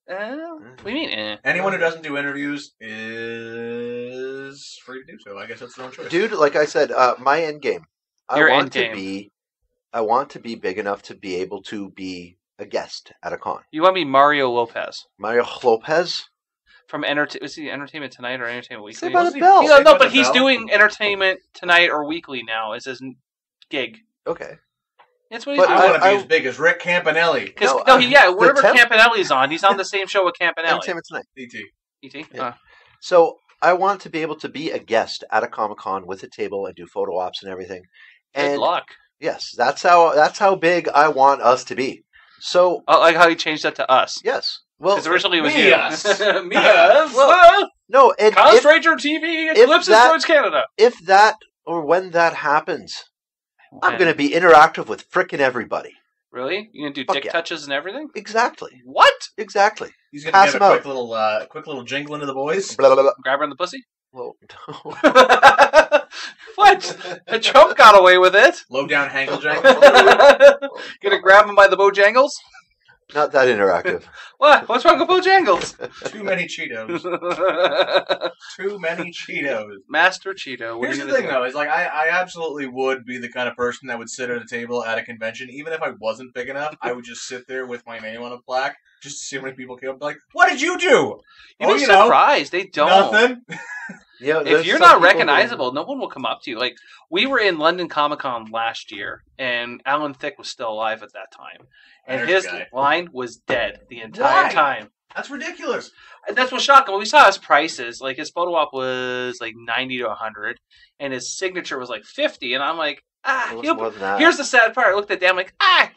What do you mean? Anyone who doesn't do interviews is free to do so. I guess that's their own choice. Dude, like I said, my end game. Your I want to be big enough to be able to be a guest at a con. You want to be Mario Lopez Mario Lopez? from is he Entertainment Tonight or Entertainment Weekly? Say by the bell. No, but he's doing Entertainment Tonight or Weekly now as his gig. Okay. That's what he's I doing. want to be as big as Rick Campanelli. Wherever Campanelli's on, he's on the same show with Campanelli. Entertainment Tonight. E.T. E.T. Yeah. So I want to be able to be a guest at a Comic-Con with a table and do photo ops and everything. Good luck. Yes, that's how big I want us to be. So I like how he changed that to us. Yes. Well, because originally it was me you. us. Me us. Well, no, Con Stranger TV eclipses Droids Canada. If that or when that happens, I'm going to be interactive with frickin' everybody. Really? You going to do Fuck dick yeah. touches and everything? Exactly. What? Exactly. He's going Pass to him give out. a quick little jingle into the boys. Blah, blah, blah. Grab her in the pussy? Well, no. What? Trump got away with it. Low down Hangle jangle. Gonna grab him by the Bojangles? Not that interactive. What? What's wrong with Bojangles? Too many Cheetos. Too many Cheetos. Master Cheeto. What Here's are you the gonna thing, do? though, is like I absolutely would be the kind of person that would sit at a table at a convention, even if I wasn't big enough. I would just sit there with my name on a plaque, just to see how many people came up. Like, what did you do? You'd be surprised. They don't. Nothing. Yeah, If you're not recognizable, no one will come up to you. Like, we were in London Comic Con last year, and Alan Thicke was still alive at that time. And There's his a guy. line was dead the entire Why? time. That's ridiculous. And that's what's shocking. When we saw his prices, like his photo op was like 90 to 100, and his signature was like 50. And I'm like, It was more than that. here's the sad part. I looked at Dan, I'm like,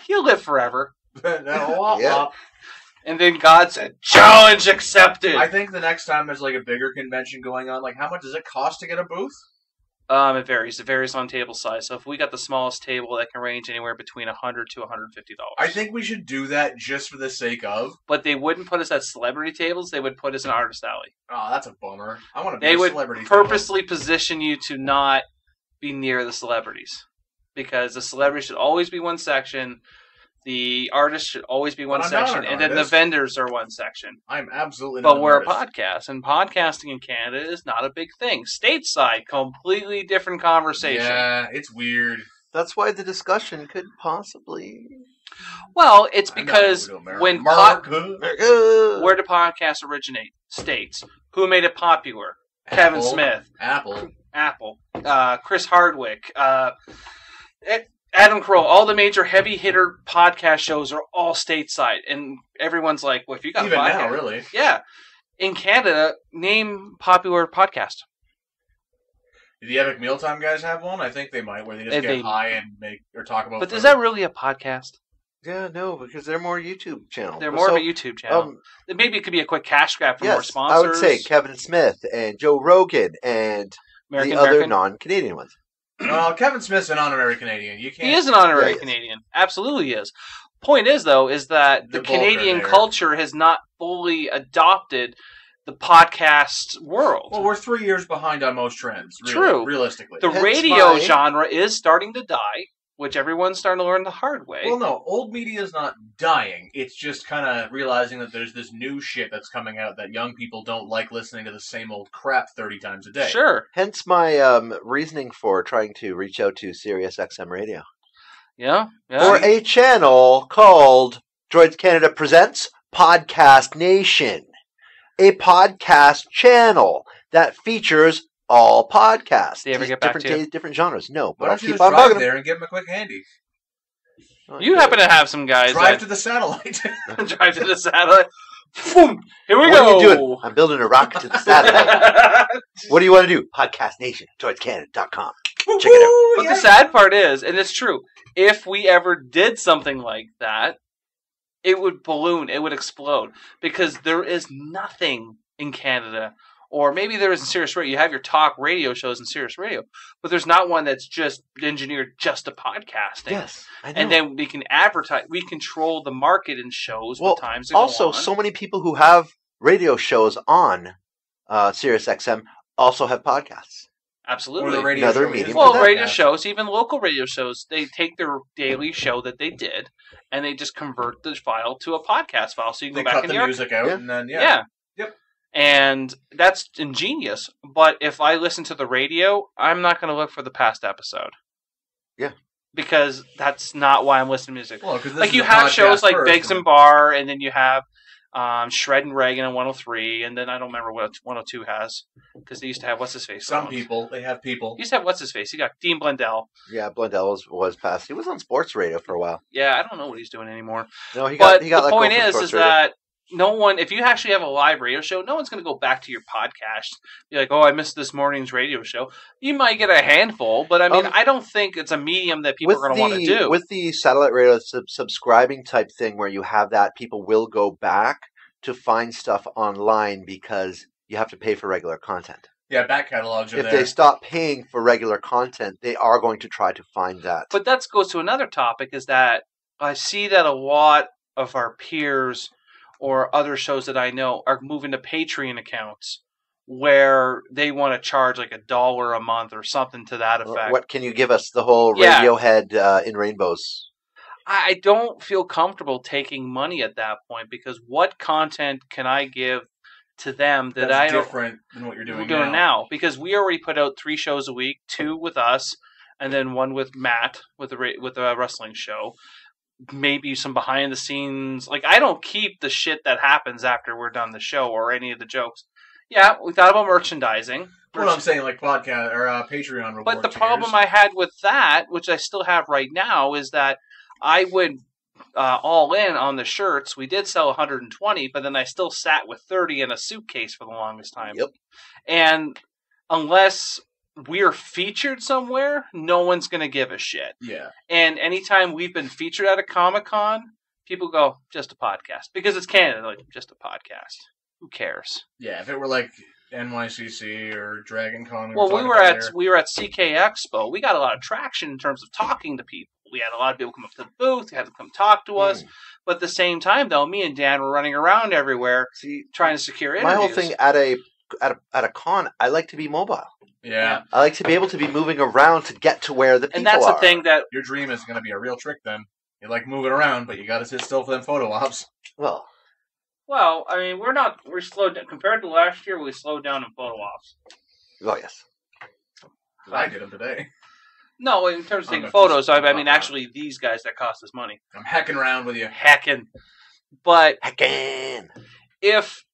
he'll live forever. Yeah. And then God said, challenge accepted. I think the next time there's like a bigger convention going on, like how much does it cost to get a booth? It varies. It varies on table size. So if we got the smallest table, that can range anywhere between $100 to $150. I think we should do that just for the sake of. But they wouldn't put us at celebrity tables. They would put us in artist alley. Oh, that's a bummer. I want to be They a would celebrity. purposely position you to not be near the celebrities. Because the celebrities should always be one section. The artists should always be one But I'm not section. an And then the artist. vendors are one section. I'm absolutely not. But we're a artist. podcast. And podcasting in Canada is not a big thing. Stateside, completely different conversation. Yeah, it's weird. That's why the discussion could possibly. Well, it's I'm not because moving to America. when America. where do podcasts originate? States. Who made it popular? Kevin Apple. Smith. Apple. Chris Hardwick. Adam Carolla. All the major heavy hitter podcast shows are all stateside. And everyone's like, well, if you got Even a podcast. now, really. Yeah. In Canada, name popular podcast. Do the Epic Mealtime guys have one? I think they might, where they just get high and make or talk about. But food. is that really a podcast? Yeah, no, because they're more YouTube channels. They're more of a YouTube channel. Maybe it could be a quick cash grab for more Yes, sponsors. I would say Kevin Smith and Joe Rogan and the other non-Canadian ones. Well, Kevin Smith's an honorary Canadian. You can't. He is an honorary Canadian. Absolutely is. Point is, though, is that the The bulk are Canadian there. culture has not fully adopted the podcast world. Well, we're 3 years behind on most trends. True. Realistically. The radio genre is starting to die, which everyone's starting to learn the hard way. Well, no, old media is not dying. It's just kind of realizing that there's this new shit that's coming out that young people don't like listening to the same old crap 30 times a day. Sure. Hence my reasoning for trying to reach out to Sirius XM Radio. Yeah. Or a channel called Droids Canada Presents Podcast Nation. A podcast channel that features all podcasts. They ever get back different to you? different genres. No, but Why I'll don't you keep just on drive bugging there them. and give them a quick handy? You happen to have some guys Drive to the satellite. drive to the satellite. Boom! Here we What go. are you doing? I'm building a rocket to the satellite. What do you want to do? Podcast Nation, DroidsCanada.com. Check it out. But the sad part is, and it's true, if we ever did something like that, it would balloon, it would explode. Because there is nothing in Canada, or maybe there is in Sirius Radio. You have your talk radio shows in Sirius Radio, but there's not one that's just engineered just to podcasting. Yes, I know. And then we can advertise, we control the market in shows, Well, what times they go also, on. so many people who have radio shows on Sirius XM also have podcasts. Absolutely. Or the radio Another show medium. is- Well, that. radio shows, even local radio shows, they take their daily show that they did, and they just convert the file to a podcast file, so you can They go back cut in the your music out, Yeah. and then, yeah. Yep. And that's ingenious. But if I listen to the radio, I'm not going to look for the past episode. Yeah. Because that's not why I'm listening to music. Well, 'cause this Like is you a have shows podcast like first, Biggs and Bar, and then you have Shred and Reagan on 103, and then I don't remember what 102 has, because they used to have what's his face. Some people, they have people. He used to have what's his face. He got Dean Blundell. Yeah, Blundell was past. He was on sports radio for a while. Yeah, I don't know what he's doing anymore. No, he But got the let go point from is sports radio. that no one, if you actually have a live radio show, no one's going to go back to your podcast. Be like, oh, I missed this morning's radio show. You might get a handful, but I mean, I don't think it's a medium that people are going to want to do. With the satellite radio subscribing type thing where you have that, people will go back to find stuff online because you have to pay for regular content. Yeah, back catalogs are If there. they stop paying for regular content, they are going to try to find that. But that goes to another topic, is that I see that a lot of our peers or other shows that I know are moving to Patreon accounts where they want to charge like $1 a month or something to that effect. What can you give us? The whole Yeah. Radiohead in Rainbows. I don't feel comfortable taking money at that point, because what content can I give to them that That's I don't different than what you're doing we're doing now. now? Because we already put out 3 shows a week, 2 with us, and then 1 with Matt with a wrestling show. Maybe some behind the scenes. Like, I don't keep the shit that happens after we're done the show or any of the jokes. Yeah, we thought about merchandising. What I'm saying, like podcast or Patreon reward But the tiers. problem I had with that, which I still have right now, is that I would all in on the shirts. We did sell 120, but then I still sat with 30 in a suitcase for the longest time. Yep. And unless we're featured somewhere, no one's going to give a shit. Yeah. And anytime we've been featured at a Comic-Con, people go, just a podcast. Because it's Canada, like, just a podcast. Who cares? Yeah, if it were like NYCC or Dragon Con. Well, we were at CK Expo. We got a lot of traction in terms of talking to people. We had a lot of people come up to the booth. They had to come talk to us. But at the same time, though, me and Dan were running around everywhere trying to secure interviews. My whole thing at a con, I like to be mobile. Yeah. I like to be able to be moving around to get to where the people And that's are. the thing that your dream is going to be a real trick. Then you like moving around, but you got to sit still for them photo ops. Well, I mean, we're slowed down. Compared to last year, we slowed down in photo ops. Oh, yes. I did them today. No, in terms of I'm taking not photos, just- I mean, actually, these guys that cost us money. I'm hacking around with you. Hacking. But Hacking. if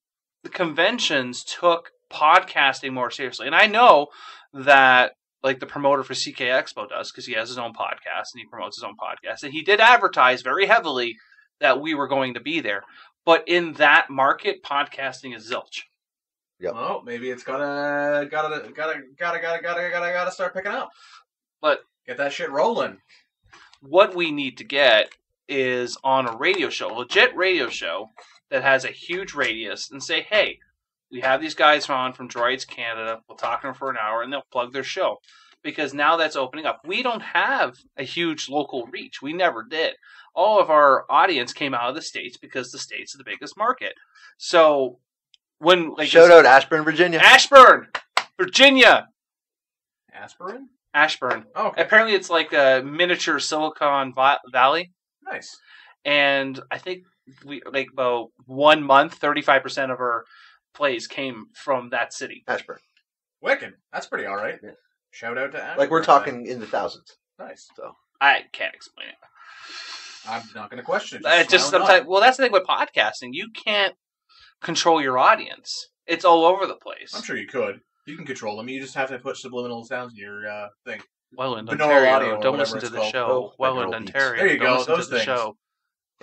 the conventions took podcasting more seriously, and I know that, like, the promoter for CK Expo does, because he has his own podcast, and he promotes his own podcast, and he did advertise very heavily that we were going to be there. But in that market, podcasting is zilch. Yep. Well, maybe it's gotta start picking up. But get that shit rolling. What we need to get is on a radio show, a legit radio show that has a huge radius, and say, hey, we have these guys on from Droids Canada. We'll talk to them for an hour, and they'll plug their show. Because now that's opening up. We don't have a huge local reach. We never did. All of our audience came out of the States because the States are the biggest market. So when Shout out Ashburn, Virginia. Ashburn, Virginia. Aspirin? Ashburn. Oh, okay. Apparently it's like a miniature Silicon Valley. Nice. And I think we like about 1 month, 35% of our plays came from that city. Ashburn. Wicked. That's pretty all right. Yeah. Shout out to Ashburn. Like we're talking in the thousands. Nice. So I can't explain it. I'm not going to question it. Just sometimes. Well, that's the thing with podcasting. You can't control your audience. It's all over the place. I'm sure you could. You can control them. You just have to put subliminal sounds in your thing. Welland, Vanilla Ontario. audio or Don't whatever listen to it's the called. show. Oh, Welland, binaural beats. Ontario. There you Don't go, listen those to the things. show.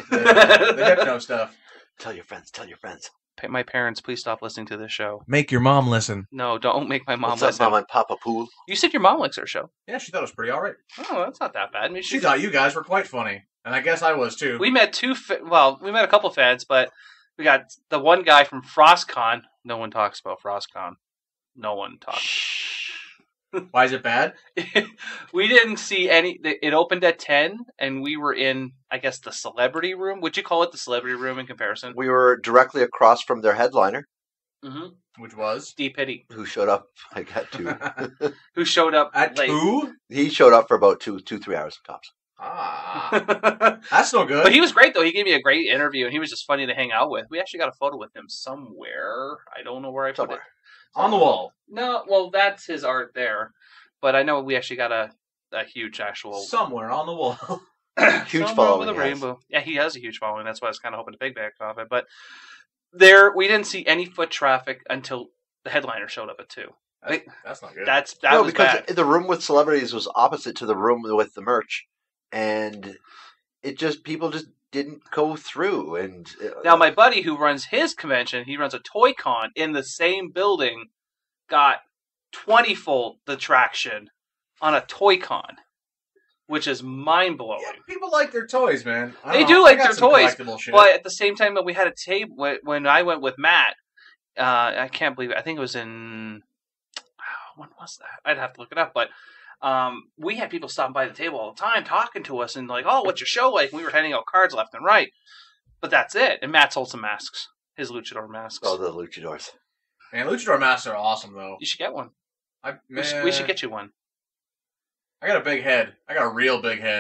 The hypno stuff. Tell your friends. Tell your friends. My parents, please stop listening to this show. Make your mom listen. No, don't make my mom What's up, listen. Mama and Papa Pool? You said your mom likes our show. Yeah, she thought it was pretty alright. Oh, that's not that bad. Maybe She thought you guys were quite funny. And I guess I was too. We met we met a couple fans, but we got the one guy from FrostCon. No one talks about FrostCon. No one talks. Why is it bad? We didn't see any. It opened at 10, and we were in, I guess, the celebrity room. Would you call it the celebrity room in comparison? We were directly across from their headliner, Which was? Deep Pity. who showed up like at 2. Who showed up At late. 2? He showed up for about 3 hours tops. Ah. That's no good. But he was great, though. He gave me a great interview, and he was just funny to hang out with. We actually got a photo with him somewhere. I don't know where I put Somewhere. it. On the wall. No, well, that's his art there. But I know we actually got a huge actual... Somewhere on the wall. Huge Somewhere following. over the he has. rainbow. Yeah, he has a huge following. That's why I was kind of hoping to piggyback off it. But we didn't see any foot traffic until the headliner showed up at 2. That's not good. That No, was because bad. the room with celebrities was opposite to the room with the merch, and people just didn't go through. And Now, my buddy who runs his convention, he runs a toy con in the same building, got 20-fold the traction on a toy con, which is mind-blowing. Yeah, people like their toys, man. They do like their some toys, collectible shit. but at the same time that we had a table, when I went with Matt, I can't believe it. I think it was in... when was that? I'd have to look it up, but we had people stopping by the table all the time talking to us and like, oh, what's your show like? And we were handing out cards left and right. But that's it. And Matt sold some masks. His luchador masks. oh, the luchadors. Man, luchador masks are awesome, though. You should get one. We Man, should get you one. I got a big head. I got a real big head.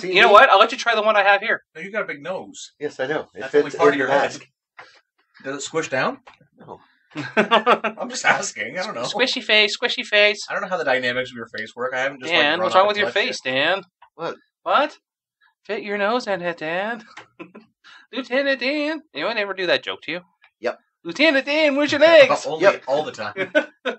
You know what? I'll let you try the one I have here. No, you got a big nose. Yes, I know. It That's fits only part in of your the head. mask. Does it squish down? No. I'm just asking. I don't know. Squishy face, squishy face. I don't know how the dynamics of your face work. I haven't just Dan, like, what's run wrong up with and your touched face, it. Dan? What? What? Fit your nose in it, Dan. Lieutenant Dan. Anyone ever do that joke to you? Yep. Lieutenant Dan, where's your legs? Only all the time.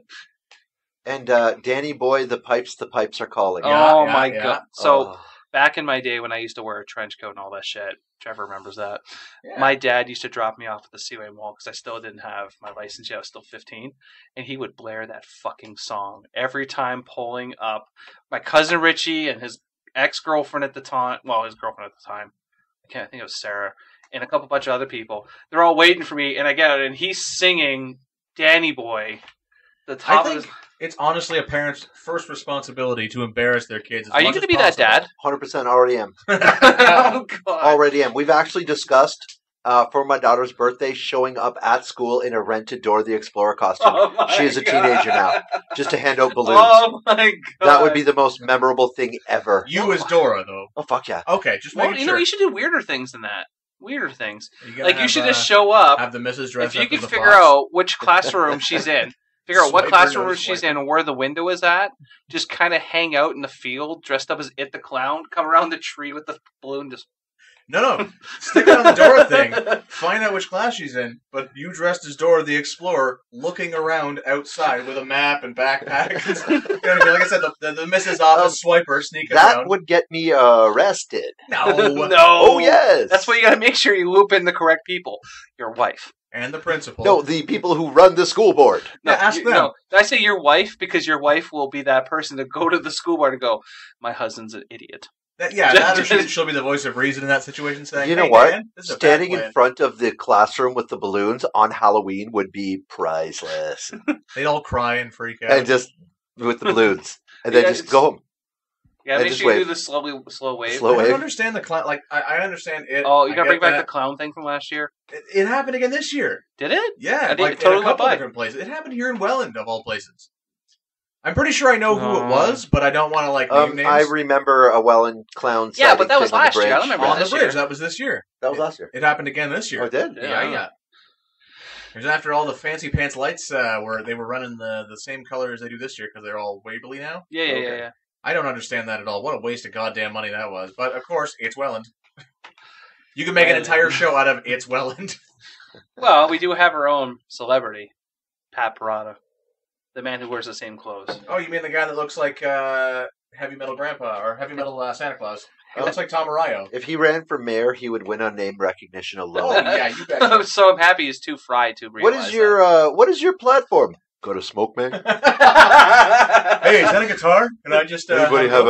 And Danny Boy, the pipes are calling. Oh yeah, my yeah. god. So Oh. back in my day when I used to wear a trench coat and all that shit, Trevor remembers that. Yeah. My dad used to drop me off at the Seaway Mall because I still didn't have my license yet. I was still 15. And he would blare that fucking song every time pulling up. My cousin Richie and his ex-girlfriend at the time, well, his girlfriend at the time, I think it was Sarah, and a couple bunch of other people. They're all waiting for me, and I get it, and he's singing Danny Boy. The top I of think his... it's honestly a parent's first responsibility to embarrass their kids. Are you going to be that dad? 100% already am. Oh, God. Already am. We've actually discussed for my daughter's birthday showing up at school in a rented Dora the Explorer costume. Oh my She is a God. teenager now. Just to hand out balloons. Oh my god! That would be the most memorable thing ever. You as Dora, though. Oh, fuck yeah. Okay, just Well, making you know, sure. you should do weirder things than that. Weirder things. You gotta Like you have, should just show up. Have the missus dressed If you up could as the figure fox. out which classroom she's in, figure out what Swiper, classroom no she's swiper. in and where the window is at. Just kind of hang out in the field, dressed up as It the Clown. Come around the tree with the balloon. Just No. Stick it on the Dora thing. Find out which class she's in, but you dressed as Dora the Explorer, looking around outside with a map and backpack. You know what I mean? Like I said, the Mrs. Office swiper sneaking That around. would get me arrested. No. no. Oh, yes. That's why you got to make sure you loop in the correct people. Your wife. And the principal. No, the people who run the school board. Yeah, ask them. No, did I say your wife? Because your wife will be that person to go to the school board and go, my husband's an idiot. That or she'll be the voice of reason in that situation, saying, You know hey, what? man, this is a bad Standing in plan." front of the classroom with the balloons on Halloween would be priceless. They'd all cry and freak out. And just with the balloons. And then Yeah, just it's- go home. Yeah, And make just sure you wave. do the slow wave. Slow I wave. don't understand the clown. Like, I understand it. Oh, you I gotta get bring back that. the clown thing from last year? It happened again this year. Did it? Yeah, I didn't- like it totally in a went couple by. different places. It happened here in Welland, of all places. I'm pretty sure I know who it Uh, was, but I don't want to like name names. I remember a Welland clown Yeah, sighting but that was thing on the last year. I bridge. don't remember on the this bridge. year. That was this year. That was last year. It happened again this year. Oh, it did? Yeah. It was after all the fancy pants lights were running the same color as they do this year because they're all Waverly now. Yeah. I don't understand that at all. What a waste of goddamn money that was. But of course, it's Welland. You can make an entire show out of It's Welland. Well, we do have our own celebrity, Pat Parada, the man who wears the same clothes. Oh, you mean the guy that looks like Heavy Metal Grandpa or Heavy Metal Santa Claus. He looks like Tom Arroyo. If he ran for mayor, he would win on name recognition Oh alone. yeah, you betcha. So I'm happy he's too fried to realize What is your platform? Go to Smoke Man. Hey, is that a guitar? Can I just Anybody have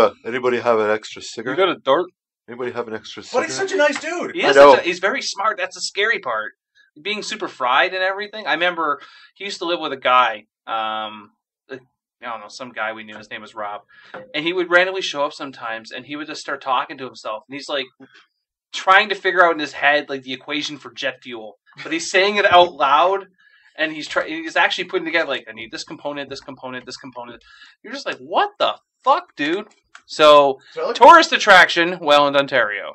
an extra cigarette? You got a dart? Anybody have an extra But cigarette? he's such a nice dude. He is. He's very smart. That's the scary part. Being super fried and everything. I remember he used to live with a guy. I don't know, some guy we knew. His name was Rob, and he would randomly show up sometimes, and he would just start talking to himself, and he's like trying to figure out in his head like the equation for jet fuel, but he's saying it out loud, and he's actually putting together like, I need this component, this component, this component. You're just like, what the fuck, dude? So tourist attraction, Welland, Ontario.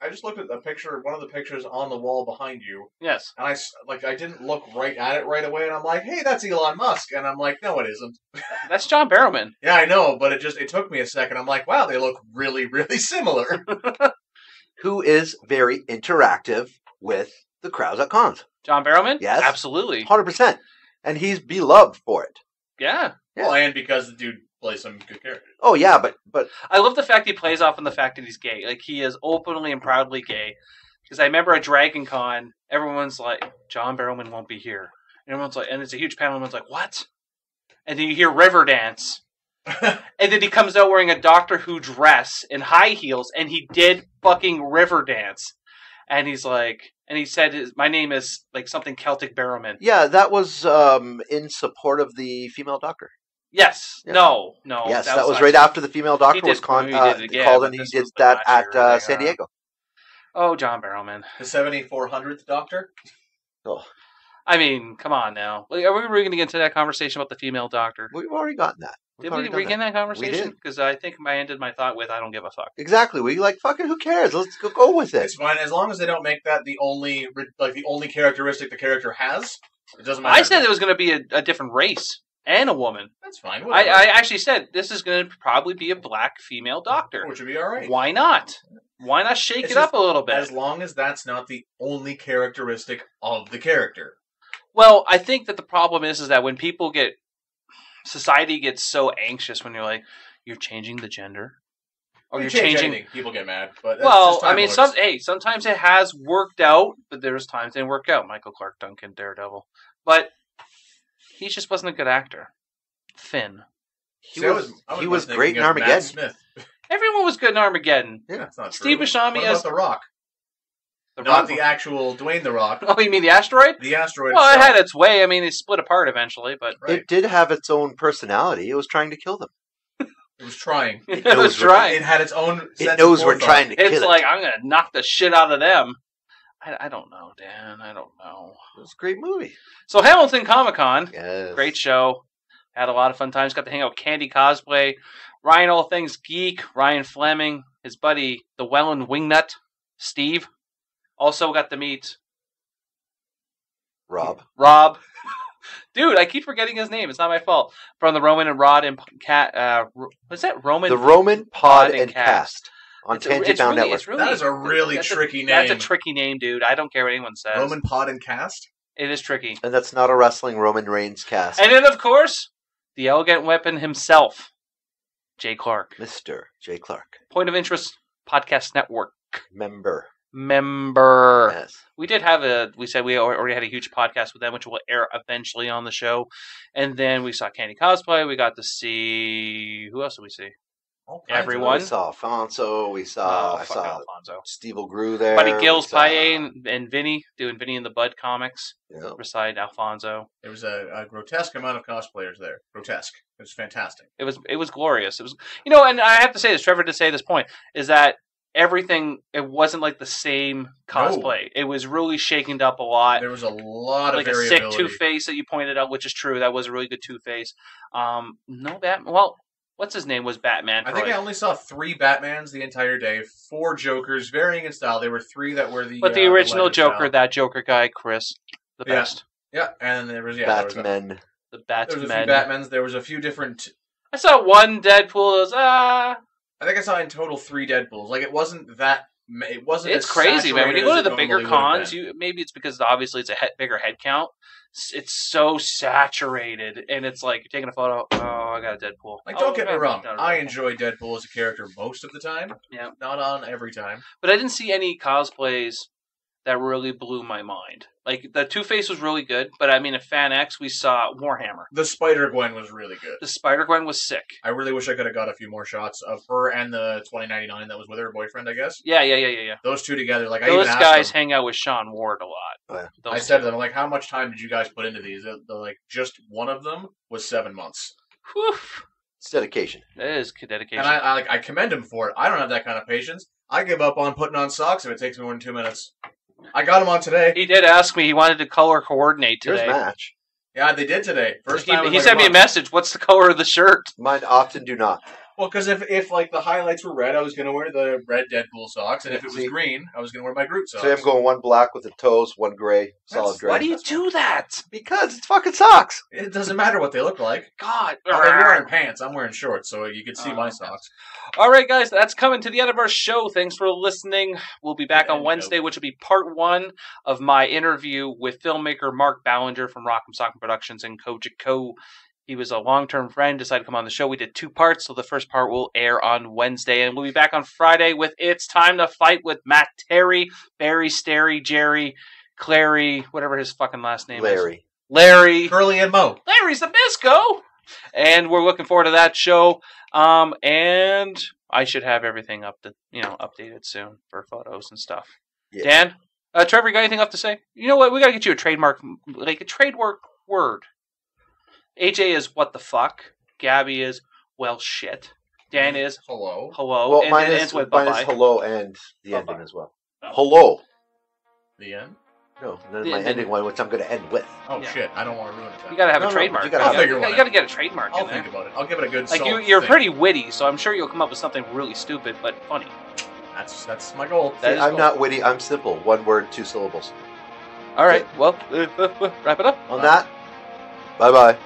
I just looked at the picture, one of the pictures on the wall behind you. Yes. And I didn't look right at it right away, and I'm like, hey, that's Elon Musk. And I'm like, no, it isn't. That's John Barrowman. Yeah, I know, but it took me a second. I'm like, wow, they look really, really similar. Who is very interactive with the crowds at cons. John Barrowman? Yes. Absolutely. 100%. And he's beloved for it. Yeah. Well, and because the dude plays some good characters. Oh, yeah, but I love the fact he plays off on the fact that he's gay. Like, he is openly and proudly gay. Because I remember at Dragon Con, everyone's like, John Barrowman won't be here. And everyone's like, and it's a huge panel, and everyone's like, what? And then you hear Riverdance. And then he comes out wearing a Doctor Who dress and high heels, and he did fucking Riverdance. And he's like, and he said, my name is like something Celtic Barrowman. Yeah, that was in support of the female doctor. Yes. Yeah. No. Yes, that was right after the female doctor was called, and he did that at San Diego. Oh, John Barrowman. The 7400th Doctor? Oh. I mean, come on now. Are we really going to get into that conversation about the female doctor? We've already gotten that. Did we begin that conversation? Because I think I ended my thought with, I don't give a fuck. Exactly. We like, fucking who cares? Let's go with it. It's fine. As long as they don't make that the only characteristic the character has, it doesn't matter. I said it was going to be a different race and a woman. That's fine. I actually said this is going to probably be a black female doctor. Which would be all right. Why not? Why not shake it up a little bit? As long as that's not the only characteristic of the character. Well, I think that the problem is that when society gets so anxious when you're like, you're changing the gender, or you're changing anything, people get mad. But well, I mean, sometimes it has worked out, but there's times it didn't work out. Michael Clark Duncan, Daredevil, but he just wasn't a good actor. Finn, he was great in Armageddon. Smith. Everyone was good in Armageddon. Yeah, that's not Steve true. Buscemi What as about The Rock. Not the actual Dwayne The Rock. Oh, you mean the asteroid? The asteroid. Well, itself. it had its way. I mean, it split apart eventually, but It did have its own personality. It was trying to kill them. It was trying. It was trying. It had its own. It knows we're trying to kill it. It's like, I'm going to knock the shit out of them. I don't know, Dan. I don't know. It was a great movie. So Hamilton Comic Con, yes. Great show. Had a lot of fun times. Got to hang out with Candy Cosplay, Ryan All Things Geek, Ryan Fleming, his buddy, the Welland Wingnut, Steve. Also got to meet Rob. Dude, I keep forgetting his name. It's not my fault. From the Roman and Rod and Cat. Was that Roman? The Roman Pod and Cast on Tangent Bound Network. That is a really tricky name. That's a tricky name, dude. I don't care what anyone says. Roman Pod and Cast? It is tricky. And that's not a wrestling Roman Reigns cast. And then, of course, the elegant weapon himself, Jay Clark. Mr. Jay Clark. Point of Interest Podcast Network. Member. Yes. We said we already had a huge podcast with them, which will air eventually on the show. And then we saw Candy Cosplay. We got to see, who else did we see? Everyone. We saw Alfonso. I saw Alfonso. Steve Ogrew there. Buddy Gills, Paye, and Vinny doing Vinny and the Bud comics. Yep. Beside Alfonso. There was a grotesque amount of cosplayers there. Grotesque. It was fantastic. It was glorious. It was, and I have to say this, Trevor did say this point, is that everything, it wasn't like the same cosplay. No. It was really shaken up a lot. There was a lot of variability. Like a sick Two-Face that you pointed out, which is true. That was a really good Two-Face. No Batman. Well, what's his name was Batman. I think I only saw 3 Batmans the entire day. 4 Jokers, varying in style. There were 3 that were the. But the original Joker, that Joker guy, Chris, the best. Yeah, and then there was Batman. The Batman. There was a few Batmans. There was a few different. I saw one Deadpool. It was I think I saw in total 3 Deadpools. Like, it wasn't that it wasn't. It's as crazy, man. When you saturated go as to it the bigger normally would've cons, been. maybe it's because obviously it's a bigger head count. It's so saturated, and it's like you're taking a photo. Oh, I got a Deadpool. Like, don't get me wrong. Not a I Deadpool. enjoy Deadpool as a character most of the time. Yeah. Not on every time. But I didn't see any cosplays that really blew my mind. Like, the Two-Face was really good, but I mean, at Fan X, we saw Warhammer. The Spider-Gwen was really good. The Spider-Gwen was sick. I really wish I could have got a few more shots of her and the 2099 that was with her boyfriend, I guess. Yeah. Those two together, like, I Those even asked guys them, hang out with Sean Ward a lot. Oh, yeah. Those I said two. to them, like, how much time did you guys put into these? They're like, just one of them was 7 months. Whew. It's dedication. That is dedication. And I commend him for it. I don't have that kind of patience. I give up on putting on socks if it takes me more than 2 minutes. I got them on today. He did ask me. He wanted to color coordinate today. Here's match. Yeah, they did today. First time. in He like sent me a month. message. What's the color of the shirt? Mine often do not. Well, because if like the highlights were red, I was going to wear the red Deadpool socks, and if it was See? green, I was going to wear my Groot socks. Today I'm going one black with the toes, one gray, solid gray. Why do you do that? Because it's fucking socks. It doesn't matter what they look like. God. Oh, they're wearing pants. I'm wearing shorts, so you can see my Okay. socks. All right, guys, that's coming to the end of our show. Thanks for listening. We'll be back on Wednesday, which will be part 1 of my interview with filmmaker Mark Ballinger from Rock'em Sock'em Productions and Kojiko. He was a long-term friend, decided to come on the show. We did 2 parts, so the first part will air on Wednesday. And we'll be back on Friday with It's Time to Fight with Matt Terry, Barry, Sterry, Jerry, Clary, whatever his fucking last name is. Larry. Curly and Mo. Larry's the Bisco! And we're looking forward to that show. And I should have everything updated soon for photos and stuff. Yeah. Dan? Trevor, you got anything left to say? You know what? We got to get you a trademark word. AJ is what the fuck. Gabby is well shit. Dan is hello. Hello. Well, mine is hello and the ending as well. Hello. The end? No, then The my ending. ending one, which I'm going to end with. Oh, shit. I don't want to ruin it. You got to have No, a no, trademark. you gotta I'll have figure You one got to out. get a trademark I'll in there. think about it. I'll give it a good Like solid you're thing. pretty witty, so I'm sure you'll come up with something really stupid but funny. That's my goal. That is I'm cool. not witty, I'm simple. 1 word, 2 syllables. All right. Well, wrap it up. On that, bye-bye.